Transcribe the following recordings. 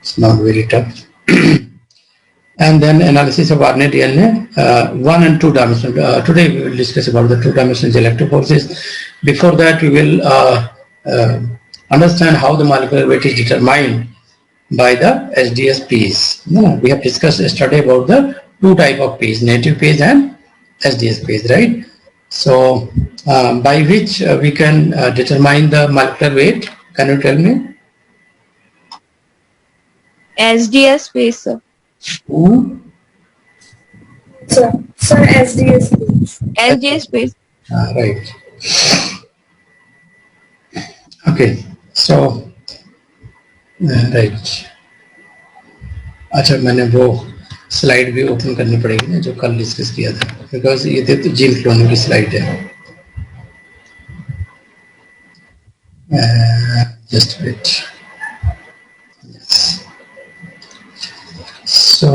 It's not very tough. And then analysis of ordinary DNA, 1 and 2 dimensional. Today we will discuss about the 2-dimensional electric forces. Before that, we will understand how the molecular weight is determined by the SDS phase. We have discussed yesterday about the 2 type of phase, native phase and SDS phase, right? So by which we can determine the molecular weight. Can you tell me? SDS phase, sir. Who? Sir, SDS phase. SDS phase. Right. Okay. So right. अच्छा, मैंने वो slide भी open करनी पड़ेगी ना जो कल discuss किया था, बिकॉज ये तो जीन क्लोनिंग की स्लाइड है. Just wait. So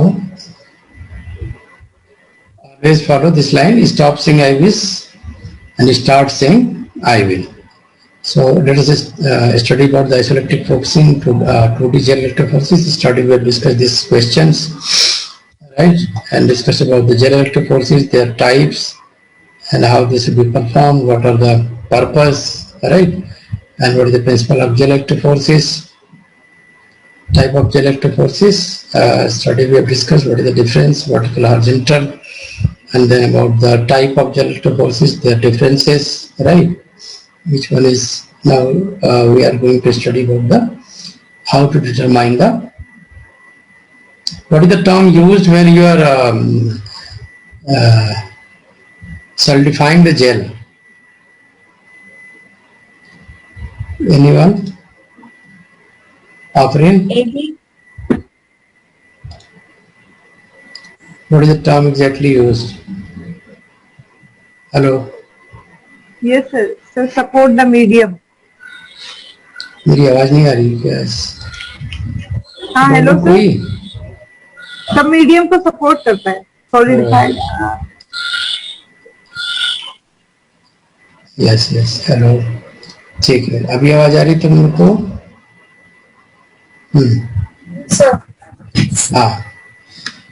always follow this line. Stop saying I wish and start saying I will. So let us study about the isoelectric focusing to 2D gel electric forces. Study will discuss these questions, right? And discuss about the gel electric forces, their types, and how this will be performed. What are the purpose, right? And what is the principle of gel electric forces? Type of gel electric forces. Study we have discussed what is the difference, vertical, horizontal, and then about the type of gel electric forces, their differences, right? Which one is now we are going to study about the how to determine the what is the term used when you are solidifying the gel. Anyone? Afrin? AD. What is the term exactly used? Hello? Yes, sir. So support the medium. मेरी आवाज नहीं आ रही क्या? हाँ, hello sir. कोई सब medium को support करता है. सॉलिडिफाइड. Yes yes. हेलो. ठीक है, अभी आवाज आ रही तुम लोग को? Sir, Ah.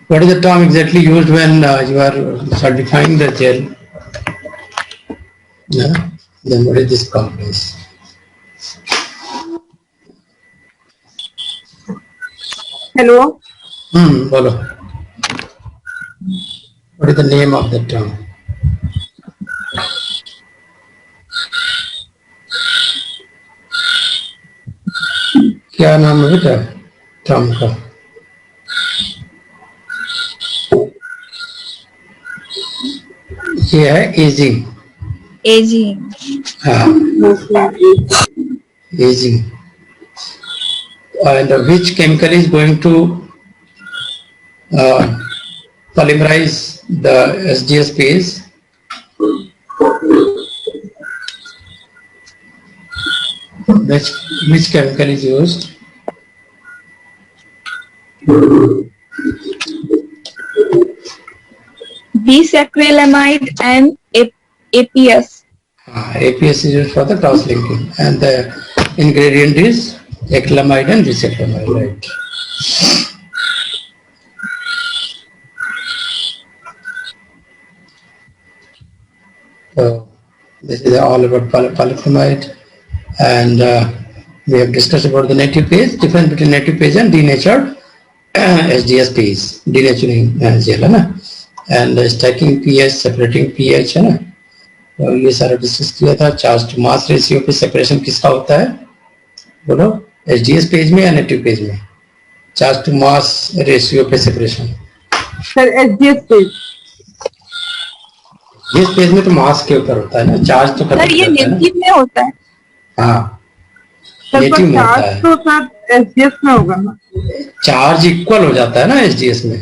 What is the term exactly used when you are solidifying the gel? Yeah. Then what is this complex? Hello. Bolo. What is the name of the term? क्या नाम है बेटा टर्म का? ये है एजिंग. AG. हाँ, aging. And which chemical is going to polymerize the SDS phase? Which chemical is used? Bisacrylamide and APS. APS is used for the cross linking, and the ingredient is acrylamide and bisacrylamide, right? So this is all about polyacrylamide, and we have discussed about the native phase, difference between native phase and denatured SDS phase, denaturing gel है ना, and stacking pH, separating pH है ना. तो ये सारा discuss किया था. Charge to mass ratio पे सेपरेशन किसका होता है बोलो? एचडीएस पेज में या नेटिव पेज में? चार्ज टू मास रेशियो पे सेपरेशन सर एचडीएस पेज. जिस पेज में तो मास के ऊपर होता है ना, चार्ज तो सर ये नेटिव में होता है. हाँ, सर नेटिव में होता चार्ज है. तो सर एचडीएस में होगा ना. चार्ज इक्वल हो जाता है ना एचडीएस में.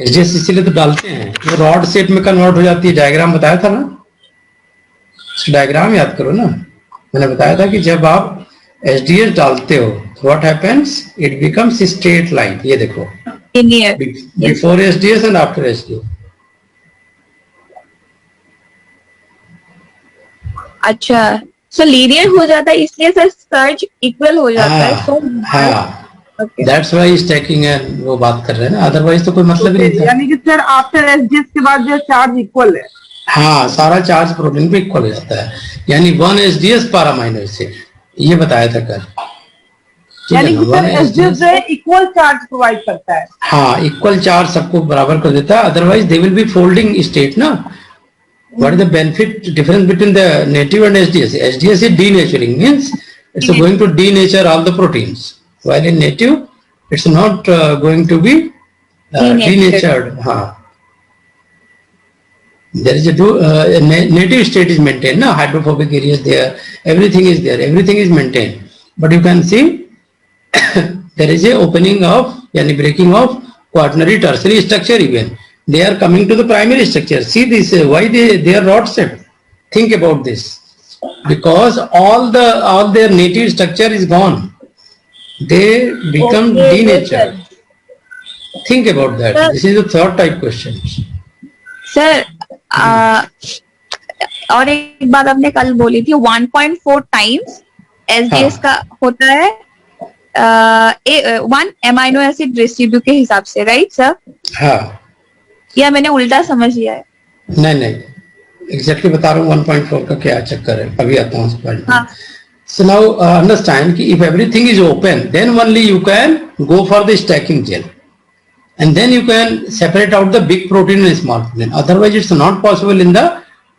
एचडीएस इसीलिए तो डालते हैं, वो रॉड शेप में कन्वर्ट हो जाती है. डायग्राम बताया था ना, डायग्राम याद करो ना. मैंने बताया था कि जब आप एचडीएस डालते हो what happens, it becomes straight line. ये देखो, Linear. Before HDS and after HDS. अच्छा, सो लीनियर हो जाता है इसलिए सर सर्ज इक्वल हो जाता है. हाँ, Okay. That's why stacking and वो बात कर रहे हैं ना, अदरवाइज तो कोई मतलब ही नहीं था। यानी कि सर आफ्टर एसडीएस के बाद जो चार्ज इक्वल है। हाँ, सारा चार्ज प्रोटीन पे इक्वल हो जाता है, यानी 1 एसडीएस पर अमीनो एसिड, ये बताया था कल। यानी कि सर एसडीएस जो है इक्वल चार्ज प्रोवाइड करता है। हाँ, इक्वल चार्ज सबको बराबर कर देता है, otherwise they will be folding state ना। What is the benefit difference between the native and SDS? SDS is denaturing, means it's going to denature all the proteins, while in native it's not going to be denatured. हाँ, there is a native state is maintained, na, hydrophobic areas there, everything is there, everything is maintained, but you can see there is a opening of, yani breaking of quaternary tertiary structure even. They are coming to the primary structure. See this, why they are rod shaped. Think about this, because all their native structure is gone. They become denatured. Think about that. Sir, This is the third type question. Sir और एक बात आपने कल बोली थी 1.4 times SDS का होता है 1 अमीनो एसिड रेसिड्यू के हिसाब से, राइट सर? हाँ, या मैंने उल्टा समझ लिया है? नहीं, एग्जैक्टली बता रहा हूँ 1.4 का क्या चक्कर है, अभी आता हूँ उस पॉइंट पे। हाँ. So now understand कि if everything is open, then only you can go for the stacking gel, and then you can separate out the big protein and small protein. Otherwise, it's not possible in the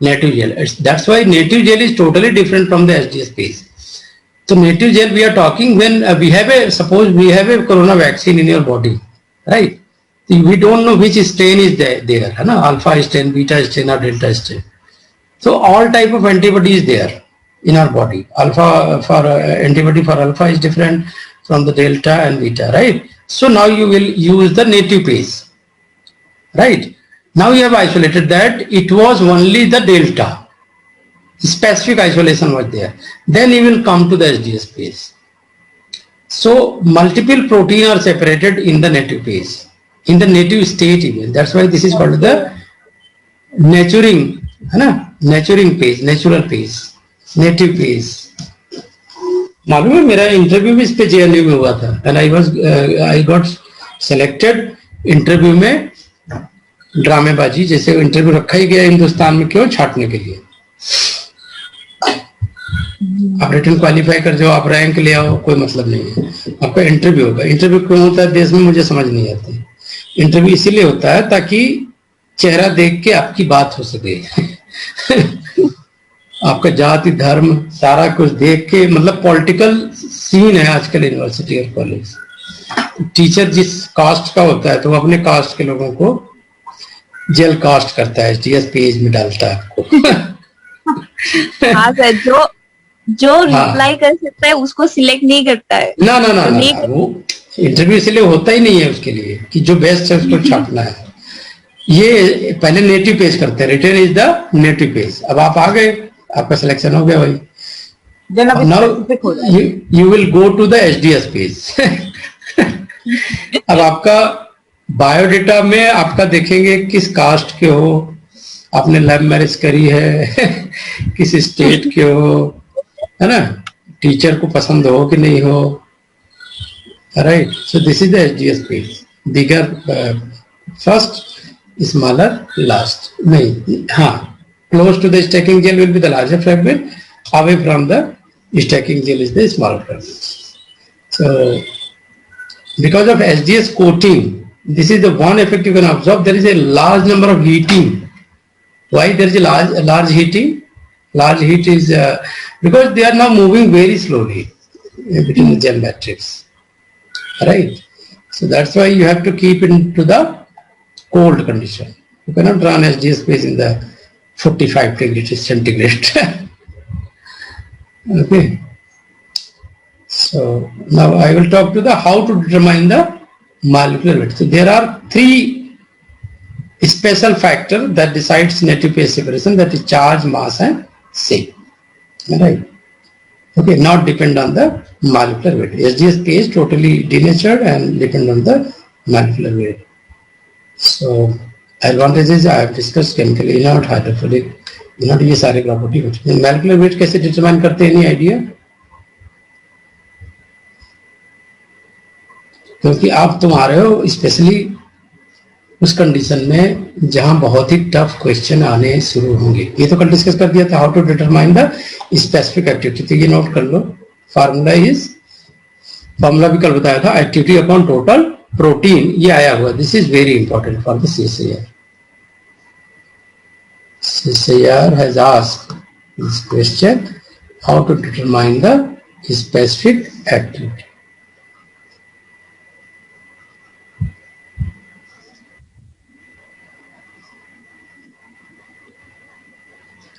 native gel. That's why native gel is totally different from the SDS phase. So native gel we are talking when suppose we have a corona vaccine in your body, right? We don't know which strain is there, है ना, alpha strain, beta strain or delta strain. So all type of antibody is there in our body. Alpha for antibody for alpha is different from the delta and beta, right? So now you will use the native phase, right? Now you have isolated that it was only the delta, specific isolation was there. Then you will come to the SDS phase. So multiple protein are separated in the native phase, in the native state even. That's why this is called the naturing, है ना, naturing phase, natural phase, native phase. मालूम है मेरा interview भी इस पे JNU में हुआ था, and I got selected interview में ड्रामेबाजी, जैसे इंटरव्यू रखा ही गया हिंदुस्तान में क्यों, छाटने के लिए। आप रिटन क्वालिफाई कर जाओ, आप रैंक ले आओ, कोई मतलब नहीं है, आपका इंटरव्यू होगा। इंटरव्यू क्यों होता है देश में मुझे समझ नहीं आती। इंटरव्यू इसीलिए होता है ताकि चेहरा देख के आपकी बात हो सके आपका जाति धर्म सारा कुछ देख के, मतलब पॉलिटिकल सीन है आजकल यूनिवर्सिटी और कॉलेज। टीचर जिस कास्ट का होता है तो वो अपने कास्ट के लोगों को जेल कास्ट करता है, एसडीएस पेज में डालता है आपको हाँ सर, जो रिप्लाई कर सकता है उसको सिलेक्ट नहीं करता है। ना, वो इंटरव्यू इसलिए होता ही नहीं है उसके लिए कि जो बेस्ट है उसको छापना है। ये पहले नेटिव पेज करते हैं, return is the native page. अब आप आ गए, आपका सिलेक्शन हो गया भाई। Now you will go to the SDS page अब आपका बायोडेटा में आपका देखेंगे किस कास्ट के हो, आपने लव मैरिज करी है किस स्टेट के हो, है ना, टीचर को पसंद हो कि नहीं हो, right. So this is the SDS page, bigger first, smaller last, नहीं, हाँ, close to the stacking gel will be the larger fragment, away from the stacking gel is the smaller fragment. So because of SDS coating, this is the one effect you can observe. There is a large number of heating. Why there is a large heating? Large heat is because they are now moving very slowly between the gel matrix, right? So that's why you have to keep into the cold condition. You cannot run SDS phase in the 45 degrees centigrade. Okay. So now I will talk to the how to determine the molecular weight. So there are three special factors that decides native phase separation, that is charge, mass and shape. Right. Okay, not depend on the molecular weight. SDS phase totally denatured and depend on the molecular weight. So advantages I have discussed, chemical inert, hydrophilic inert, ये सारे property होते हैं। molecular weight कैसे determine करते हैं, any idea? क्योंकि आप तुम आ रहे हो स्पेशली उस कंडीशन में जहां बहुत ही टफ क्वेश्चन आने शुरू होंगे। ये तो कल डिस्कस कर दिया था, how to determine the specific activity. तो ये नोट कर लो, फार्मूला भी कल बताया था, एक्टिविटी अपॉन टोटल प्रोटीन, ये आया हुआ। This is very important for the CSIR. CSIR has asked this question, how to determine the specific activity.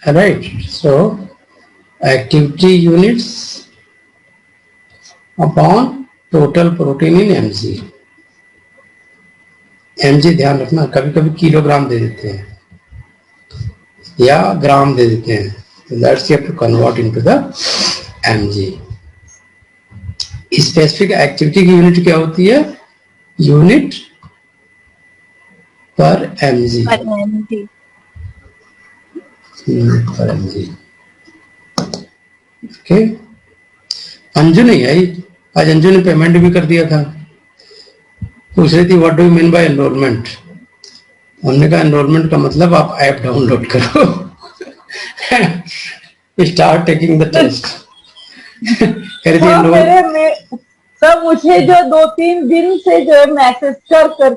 Right, so activity units upon total protein in mg. mg ध्यान रखना, कभी कभी kilogram दे देते हैं या ग्राम दे देते हैं, तो that's you have to convert into the mg. Specific activity की यूनिट क्या होती है? यूनिट पर mg. पर mg. ओके, अंजू नहीं आई आज, अंजू ने पेमेंट भी कर दिया था। पूछ रही थी what do you mean by enrolment. हमने कहा एनरोलमेंट का मतलब आप ऐप डाउनलोड करो, start taking the test. Sir मुझे जो 2-3 दिन से जो है मैसेज करके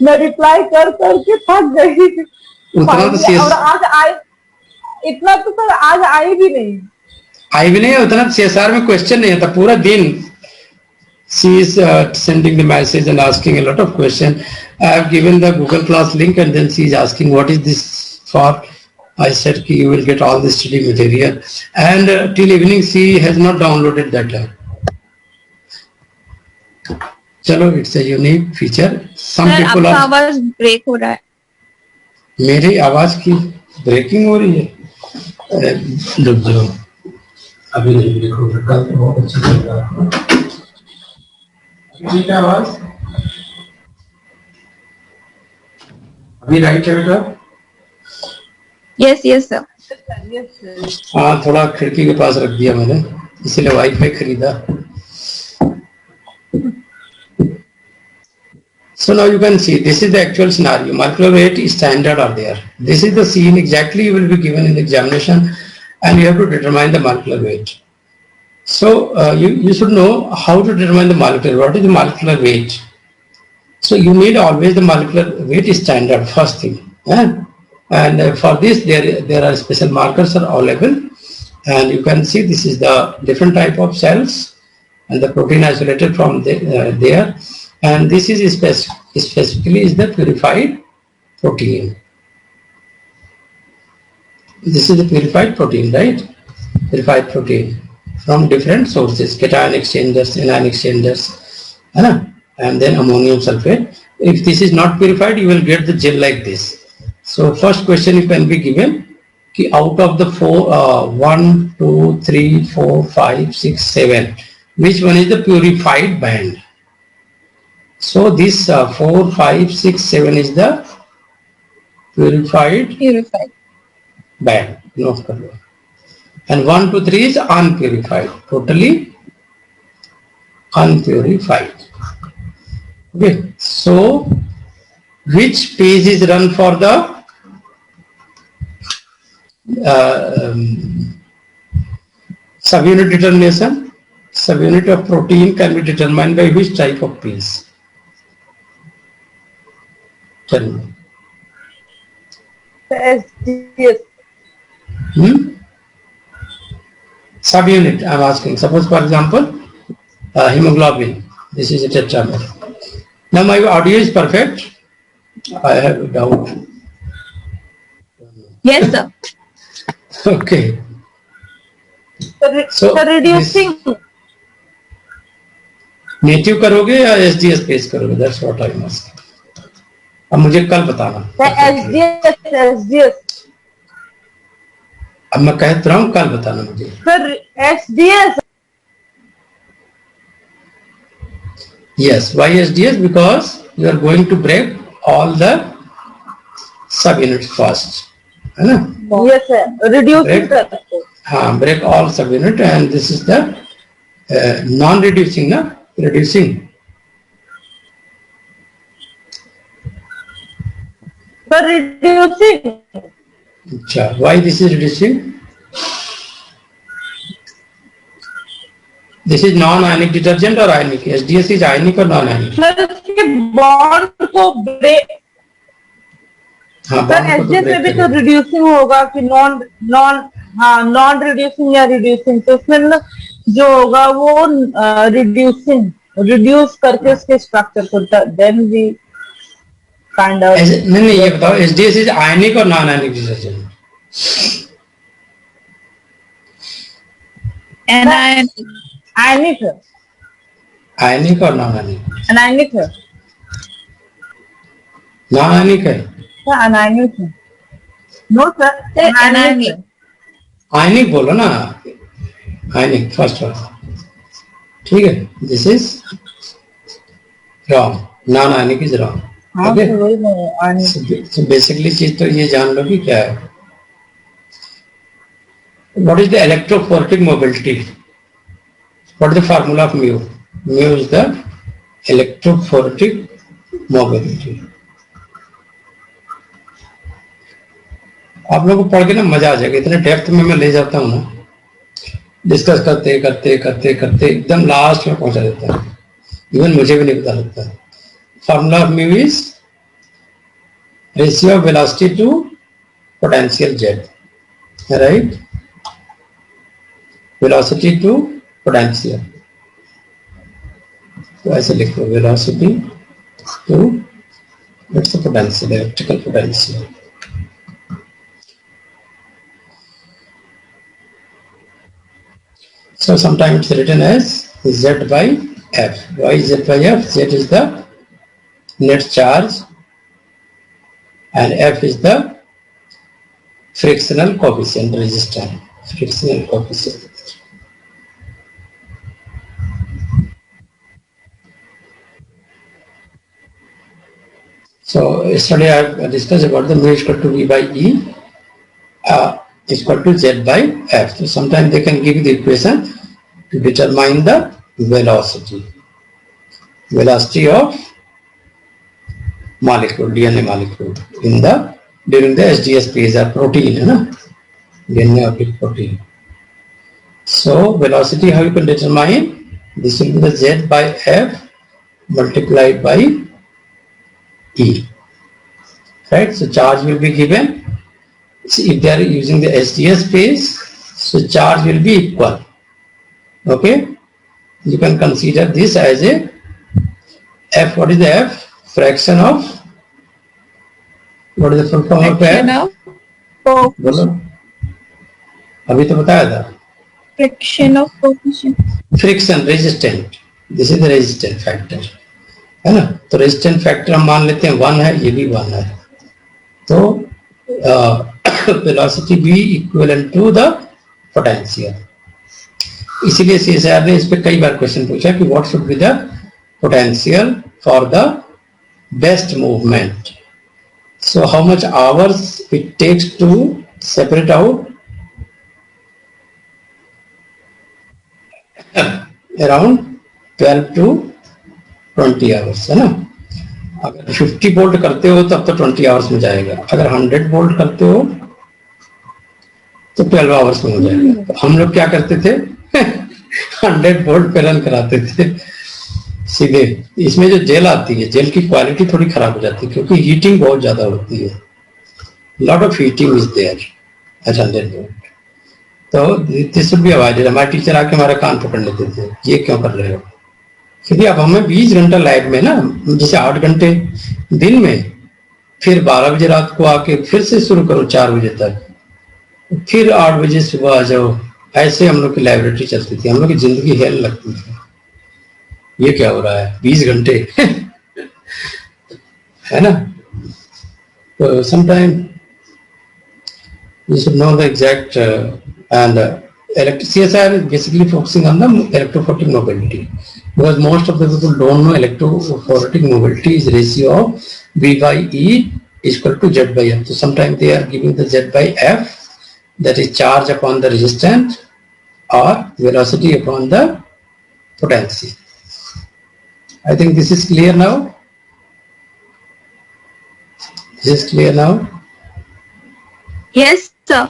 मैं रिप्लाई करके थक गई। उतना तो और आज आई, इतना तो सर आज आई भी नहीं उतना CSR में क्वेश्चन नहीं आता पूरा दिन। She is sending the message and asking a lot of question. I have given the Google Class link and then she is asking what is this for. I said ki you will get all the study material, and till evening she has not downloaded that app. चलो, it's a unique feature. Some people are. आवाज break हो रहा है। मेरी आवाज की breaking हो रही है? रुक जाओ, अभी नहीं ब्रेक हो रहा, कल तो बहुत अच्छा चल रहा है। ठीक है, आवाज अभी राइट है बेटा? Yes sir. हाँ, थोड़ा खिड़की के पास रख दिया मैंने, इसीलिए वाईफाई खरीदा। So now you can see this is the actual scenario. Molecular weight is standard are there. This is the scene exactly you will be given in the examination, and you have to determine the molecular weight. So you should know how to determine the molecular. What is the molecular weight? So you need always the molecular weight is standard first thing. And for this there are special markers are available, and you can see this is the different type of cells and the protein isolated from there. And this is specifically is the purified protein. This is the purified protein, right? Purified protein from different sources, cation exchangers, anion exchangers, and then ammonium sulfate. If this is not purified, you will get the gel like this. So first question you can be given, ki out of the 1, 2, 3, 4, 5, 6, 7, which one is the purified band? So this 4, 5, 6, 7 is the purified band. Note kar lo. And 1, 2, 3 is unpurified, totally unpurified. Okay. So which page is run for the subunit determination? Subunit of protein can be determined by which type of page? Tell me. SDS. Subunit, I am asking. Suppose, for example, hemoglobin. This is a tetramer. Now my audio is perfect. I have a doubt. Yes, sir. Okay. So reducing. Native करोगे या SDS पेश करोगे? That's what I am asking. अब मुझे कल बताना। SDS. अब मैं कहता रहा हूँ, कल बताना मुझे। Sir SDS. Yes, why SDS? Because you are going to break all the subunits first, है ना? Yes sir. Reducing sir. हाँ, break all subunit, and this is the non-reducing ना, reducing. Sir, reducing. अच्छा, why this is reducing? This is non-ionic detergent or ionic? SDS is ionic or non-ionic? Sir इसके bond को break, हाँ, sir SDS में भी तो reducing होगा कि नॉन रिड्यूसिंग या रिड्यूसिंग, तो इसमें ना जो होगा वो रिड्यूस करके उसके स्ट्रक्चर को देन वी काइंड ऑफ। नहीं, ये बताओ एसडीएस इज आयनिक और नॉन आयनिक डिटर्जेंट? आयनिक है। आयनिक और नॉन आयनिक? अनायनिक है। नॉन आयनिक है? अनायनिक है। No sir, anionic. आयनिक बोलो ना, आयनिक फर्स्ट वाला, ठीक है। This is wrong, non ionic is wrong. Okay, so basically चीज तो ये जान लो कि क्या है। What is the electrophoretic mobility? What is the formula of mu? Mu is the electrophoretic mobility. आप लोगों को पढ़ के ना मजा आ जाएगा, इतने डेप्थ में मैं ले जाता हूँ ना, डिस्कस करते करते करते करते एकदम लास्ट में पहुंचा देता है, इवन मुझे भी नहीं पता लगता। Formula of mu is ratio of velocity to potential Z, right? Velocity to potential, तो ऐसे लिखो, velocity to let's say potential, electrical potential. So sometimes it's written as Z by F. Why Z by F? Z is the net charge and F is the frictional coefficient, resistance, frictional coefficient. So yesterday I have discussed about the mu is equal to V by E is equal to Z by F. So sometimes they can give you the equation to determine the velocity of molecule, DNA molecule in the during the SGS phase or protein, है ना, DNA or protein. So velocity, how you can determine? This will be the Z by F multiplied by E, right? So charge will be given. So if they are using the SDS phase, so charge will be equal. Okay, you can consider this as a F. What is the F? Fraction of, what is the full form of F? बोलो, अभी तो बताया था। Fraction of coefficient. Friction resistant. This is the resistant factor, है ना? तो resistant factor हम मान लेते हैं 1 है, ये भी 1 है, तो velocity be equivalent to the potential. इसीलिए CSIR ने इस पे कई बार क्वेश्चन पूछा कि what should be the potential for the best movement. So how much hours it takes to separate out? Around 12 to 20 hours, है ना? अगर 50 वोल्ट करते हो तब तो 20 आवर्स में जाएगा, अगर 100 वोल्ट करते हो तो 12 आवर्स में हो जाएगा। तो हम लोग क्या करते थे 100 वोल्ट पे रन कराते थे सीधे। इसमें जो जेल आती है, जेल की क्वालिटी थोड़ी खराब हो जाती है क्योंकि हीटिंग बहुत ज्यादा होती है, lot of heating is there at 100 volt. तो दिस शुड बी अवॉइडेड। हमारे टीचर आके हमारा कान पकड़ लेते थे, ये क्यों कर रहे हो? क्योंकि अब हमें 20 घंटा लाइट में ना, जैसे 8 घंटे दिन में, फिर 12 बजे रात को आके फिर से शुरू करो 4 बजे तक, फिर 8 बजे सुबह आ जाओ, ऐसे हम लोग की लाइब्रेरी चलती थी, हम लोग की जिंदगी हेल लगती थी। ये क्या हो रहा है 20 घंटे है ना? तो sometime you should know the exact and CSIR is basically focusing on the electrophoretic mobility, because most of the people don't know electrophoretic mobility is ratio of V by E is equal to Z by F. So sometimes they are giving the Z by F, that is charge upon the resistance or velocity upon the potential. I think this is clear now. This is clear now. Yes, sir.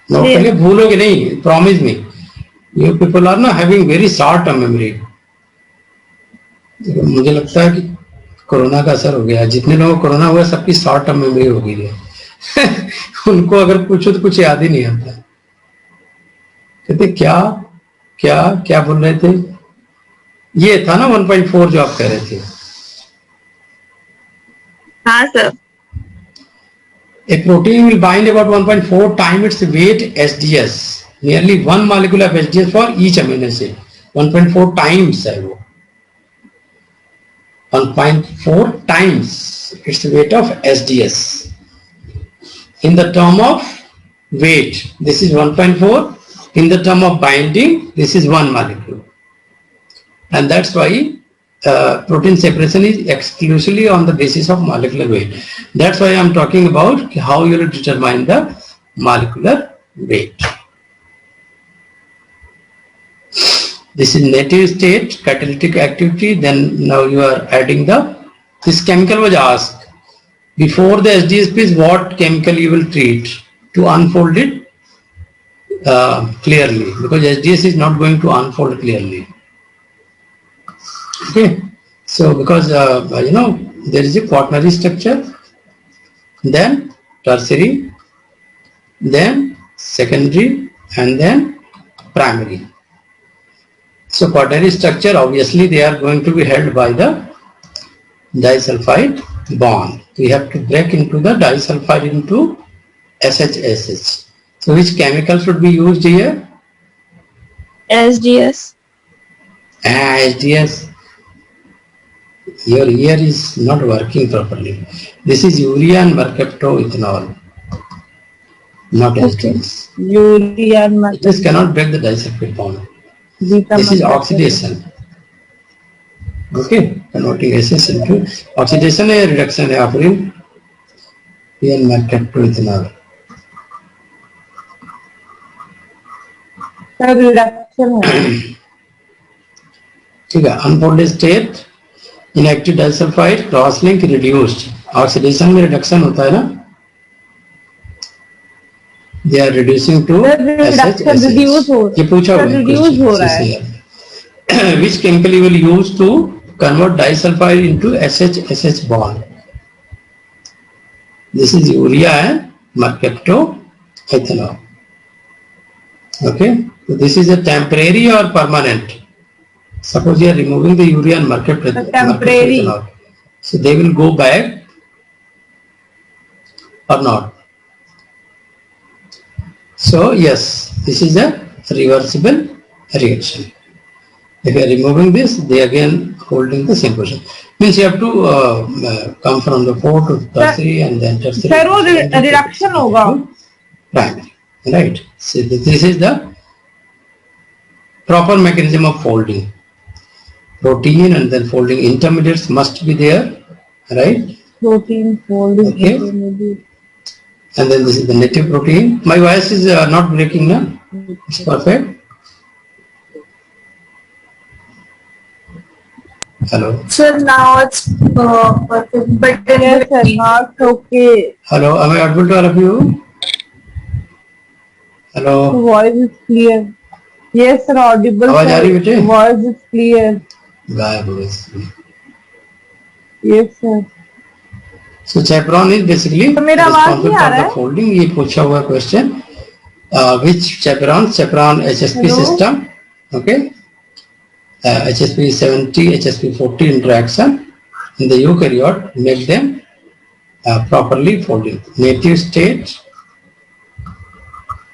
No, Clear. पहले भूलोगे नहीं. Promise me. You people are not having very short term memory. मुझे लगता है कि corona का असर हो गया. जितने लोगों को कोरोना हुआ सबकी शॉर्ट टर्म मेमोरी हो गई है. उनको अगर पूछो तो कुछ याद ही नहीं आता. कहते क्या क्या क्या बोल रहे थे. ये था ना 1.4 जो आप कह रहे थे. हाँ sir. A protein will bind about 1.4 times its weight SDS. Nearly one molecule of SDS for each amino acid. 1.4 times है वो. 1.4 times its weight of SDS. In the term of weight, this is 1.4. In the term of binding, this is one molecule. And that's why protein separation is exclusively on the basis of molecular weight. That's why I'm talking about how you will determine the molecular weight. This is native state, catalytic activity. Then now you are adding this chemical was asked. Before the SDSP is what chemical you will treat to unfold it clearly, because SDS is not going to unfold clearly. Okay, so because there is a quaternary structure, then tertiary, then secondary, and then primary. So quaternary structure, obviously they are going to be held by the disulfide bond. We have to break into the disulfide into SHSH. So which chemical should be used here? SDS. SDS. Your ear is not working properly. This is urea and mercaptoethanol, not SDS. Urea and This cannot break the disulfide bond. beta This is oxidation. Okay, converting SS into oxidation है, reduction है offering and mercaptoethanol. Sir reduction है. ठीक है. Unfolded state, inactive disulfide, cross link reduced. Oxidation में reduction होता है ना. They are reducing to reduction reduce हो ये पूछा हुआ है रिड्यूस हो रहा है. question. Which chemical you will use to convert disulfide into SH bond? This is urea and mercaptoethanol. Okay, so this is a temporary or permanent. Suppose you are removing the urea and Temporary. mercaptoethanol, so they will go back or not. So yes, this is a reversible reaction. If you are removing this, they again holding the same position. Means you have to come from the 4 to tertiary and then tertiary. Sir वो reduction होगा. Primary, right? So this is the proper mechanism of folding. Protein and then folding intermediates must be there, right? Protein folding. Okay. And then this is the native protein. My voice is not breaking now. It's perfect. Hello. Sir, now it's perfect. But then Yes, sir. Not okay. Hello. Am I audible to all of you? Hello. Voice is clear. Yes, sir. Audible. आवाज sir. आ रही बेटे? Voice is clear. गायब हो गई. Yes, sir. So chaperone is basically तो मेरा आवाज responsible नहीं आ for रहा the है? folding. ये पूछा हुआ question. Which chaperone? Chaperone HSP Hello? system. Okay. HSP 70, HSP 40 interaction in the eukaryote make them properly folded. Native state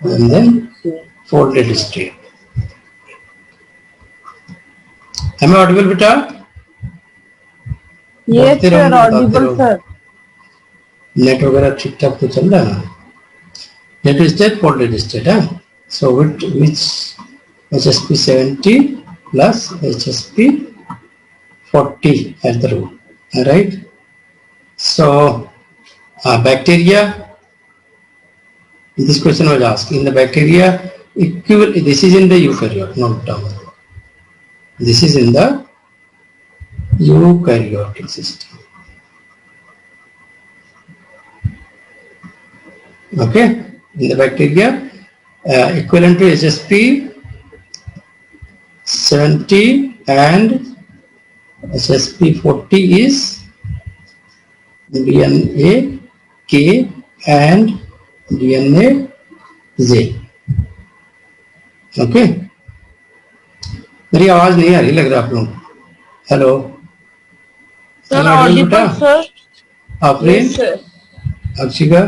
and then folded state. Am I audible, beta? Yes, बोलते sir. रहो, बताते Audible, रहो. sir. Net वगैरह ठीक ठाक तो चल रहा है ना. नेटिव स्टेट फोल्डेड स्टेट है. So which HSP 70 plus HSP 40 at the root. Alright. So bacteria. This question was asked in the bacteria. This is in the eukaryote, not terminal. This is in the eukaryotic system. Okay, in the bacteria, equivalent to HSP 70 and HSP 40 is DNA K and DNA Z. Okay, मेरी आवाज नहीं आ रही लग रहा आप लोग. Hello Sir, audible, sir. Afreen, Yes, sir. Akshika,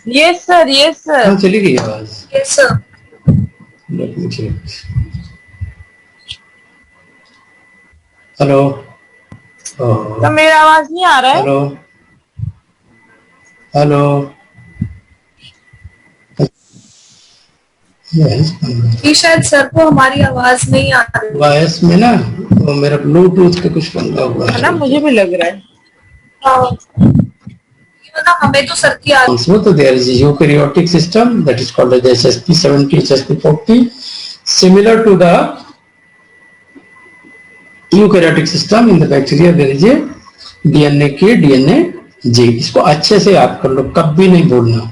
Yes, sir. Yes, sir. हाँ चली गई आवाज. Yes, sir. Let me check. Hello. तो मेरा आवाज नहीं आ रहा है? हेलो. हेलो. कि शायद सर को हमारी आवाज नहीं आ रही वॉइस में ना वो मेरा ब्लूटूथ पे कुछ पंगा हुआ है ना, मुझे भी लग रहा है. मतलब हमें तो सर की आवाज. So there is a eukaryotic system that is called as HSP70, HSP40, similar to the eukaryotic system in the bacteria. There is a DNA K, DNA G. इसको अच्छे से याद कर लो, कभी नहीं भूलना.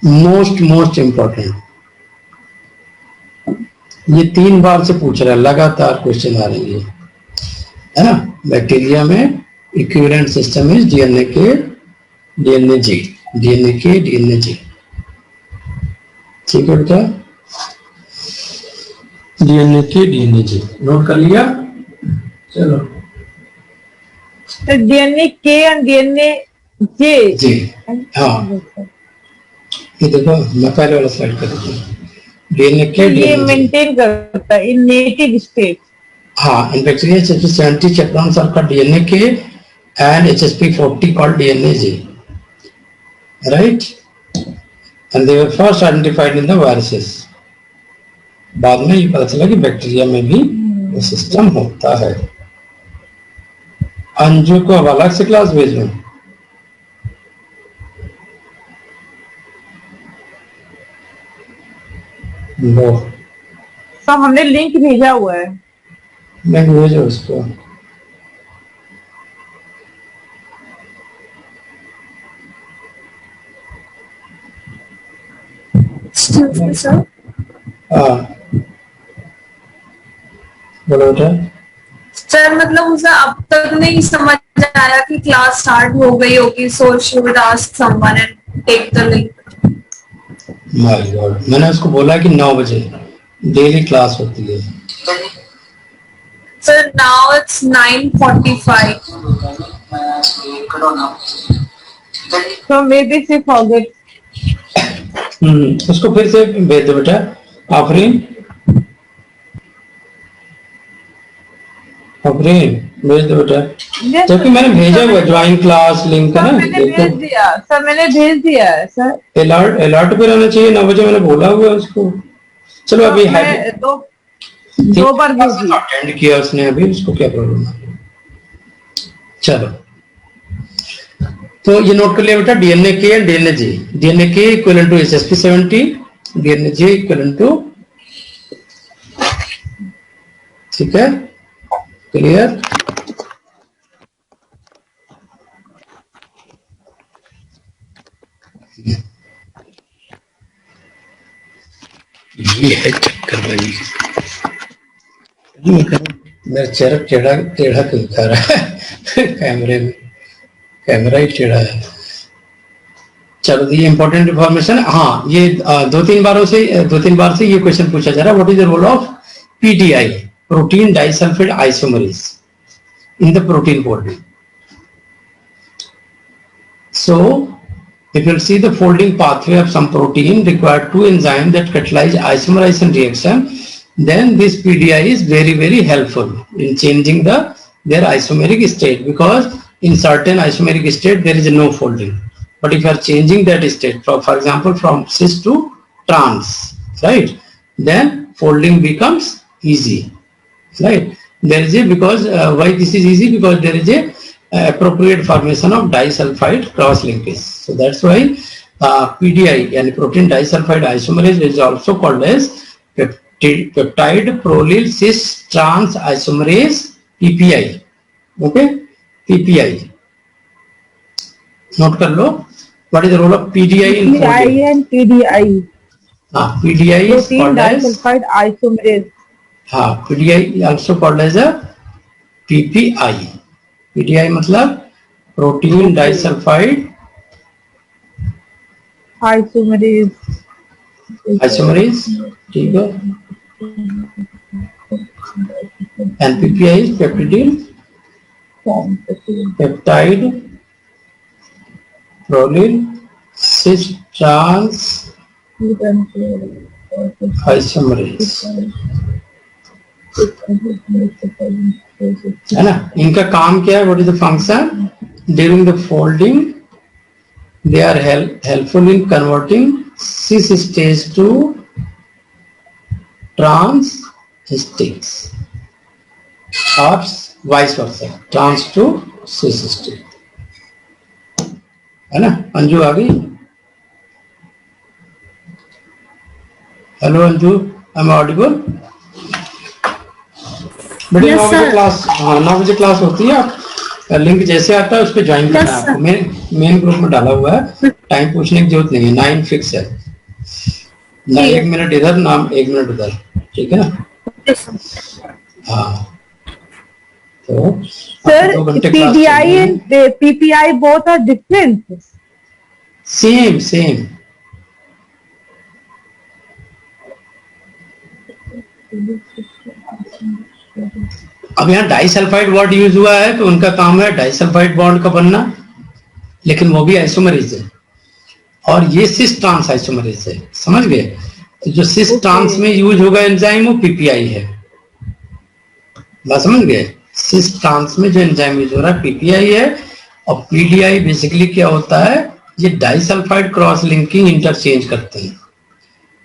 Most important. ये 3 बार से पूछ रहा है, लगातार क्वेश्चन आ रही है ना. बैक्टीरिया में इक्विवेलेंट सिस्टम इज डीएनए के डीएनए जी, डीएनए के डीएनए जी. ठीक है बेटा, डीएनए के डीएनए जी नोट कर लिया. चलो डीएनए के एंड डीएनए जे. जी हाँ, ये देखो मैं पहले वाला स्लाइड कर देता हूँ. डीएनए तो के ये डीएनए जी. मेंटेन करता है इन नेटिव स्टेट. हाँ, in bacteria HSP70 chaperones are called DNA K and HSP40 called DNA G, right? And they were first identified in the viruses. बाद में ये पता चला कि बैक्टीरिया में भी ये सिस्टम होता है. अंजू को अब अलग से क्लास भेजूं? लो, सब हमने लिंक भेजा हुआ है. मैं भेजो उसको. Excuse me, sir. हाँ बोलो बेटा. सर मतलब उसे अब तक नहीं समझ आया कि क्लास स्टार्ट हो गई होगी, so she would ask someone and take the link. My God, मैंने उसको बोला कि 9 बजे डेली क्लास होती है. Sir, now it's 9:45. So maybe she forget. उसको फिर से भेज दो बेटा. आफरीन, आफरीन भेज दो बेटा. Yes, जबकि मैंने भेजा हुआ ज्वाइन क्लास लिंक है सर ना. मैंने भेज दिया. सर मैंने भेज दिया है सर. अलर्ट पे रहना चाहिए. 9 बजे मैंने बोला हुआ है उसको. चलो अभी है मैं दो बार भेज दिया. अटेंड किया उसने अभी, उसको क्या प्रॉब्लम है. चलो तो ये नोट कर लिया बेटा. DNA K and DNA G. DNA K equivalent to HSP70, DNA G equivalent to. ठीक है, क्लियर. ये है चक्कर भाई. मेरा चेहरा टेढ़ा टेढ़ा क्यों दिखा रहा है कैमरे में. कैमरा ही टेढ़ा है. चलो ये इंपॉर्टेंट इंफॉर्मेशन. हाँ, ये 2-3 बार से ये क्वेश्चन पूछा जा रहा है. What is the role of PDI, protein disulphide isomerase, in the protein folding. So if you see the folding pathway of some protein require 2 enzymes that catalyze isomerization reaction, then this PDI is very helpful in changing their isomeric state, because in certain isomeric state there is no folding. But if you are changing that state, for example from cis to trans, right, then folding becomes easy, right. There is a, because why this is easy, because there is a appropriate formation of disulfide cross linkage. So that's why PDI and protein disulfide isomerase is also called as peptide prolyl cis trans isomerase PPI. Okay, PPI note कर लो। What is the role of PDI in PPI and PDI. PDI is Protein called as disulfide isomerase. PDI also called as a PPI. पीडीआई मतलब protein disulfide Isomerase. Isomerase, ठीक है। And PPI is peptidyl peptide prolyl cis trans isomerase, है ना। इनका काम क्या है? What is the function? During the folding they are helpful in converting cis stage to trans states or vice versa, trans to cis state, है ना। अंजू आ गई? Hello Anju, I am audible? बेटे 9 बजे क्लास, 9 बजे क्लास होती है। आप लिंक जैसे आता है उस पर ज्वाइन करना है आपको। मेन ग्रुप में डाला हुआ है, टाइम पूछने की जरूरत नहीं है, 9 फिक्स है ना। 1 मिनट इधर ना 1 मिनट उधर, ठीक है ना। हाँ, तो Sir, PDI and PPI both are different. Same. अब यहाँ डाइसल्फाइड वर्ड यूज हुआ है तो उनका काम है डाइसल्फाइड बॉन्ड का बनना, लेकिन वो भी आइसोमरेज है और ये सिस ट्रांस आइसोमरेज है, समझ गए। तो जो सिस ट्रांस में यूज होगा एंजाइम वो पीपीआई है, बात समझ गए। सिस ट्रांस में जो एंजाइम यूज हो रहा है पीपीआई है, और पीडीआई बेसिकली क्या होता है? ये डाइसल्फाइड क्रॉस लिंकिंग इंटरचेंज करते हैं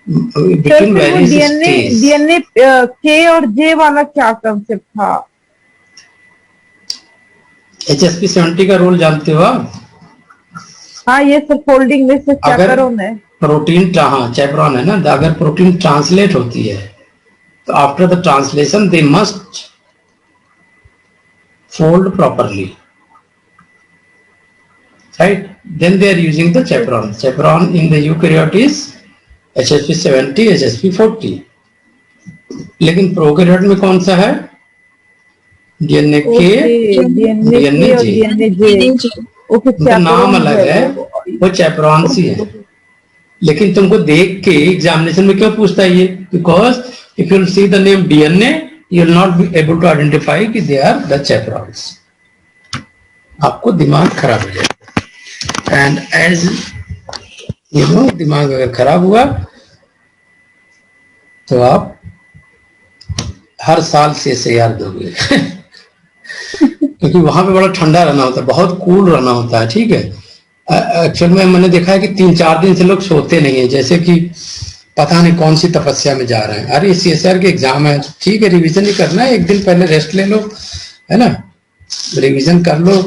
बिटवीन वेरियस स्टेज। डीएनए के और जे वाला क्या कंसेप्ट था? HSP70 का रोल जानते हो आप? हाँ, ये सब फोल्डिंग में से चैपेरोन है। प्रोटीन, हाँ चैपेरोन है ना। अगर प्रोटीन ट्रांसलेट होती है तो after the translation they must fold properly, right? Then they are using the chaperone. Chaperone in the eukaryote is HSP70, HSP40। लेकिन प्रोकैरियोट में कौन सा है? डीएनए के, डीएनए जे। उनका नाम अलग है, वो चैपेरोन्स ही है। लेकिन तुमको देख के एग्जामिनेशन में क्यों पूछता है ये? Because if you see the name DNA you will not be able to identify कि दे आर द चैपेरोन्स। आपको दिमाग खराब हो जाएगा। एंड एज यू नो, दिमाग अगर खराब हुआ तो आप हर साल CSIR दोगे क्योंकि वहां पे बड़ा ठंडा रहना होता है, बहुत कूल रहना होता है, ठीक है। एक्चुअल में मैंने देखा है कि 3-4 दिन से लोग सोते नहीं है, जैसे कि पता नहीं कौन सी तपस्या में जा रहे हैं। अरे CSIR के एग्जाम है, ठीक है, रिवीजन ही करना है, एक दिन पहले रेस्ट ले लो, है ना। रिवीजन कर लो,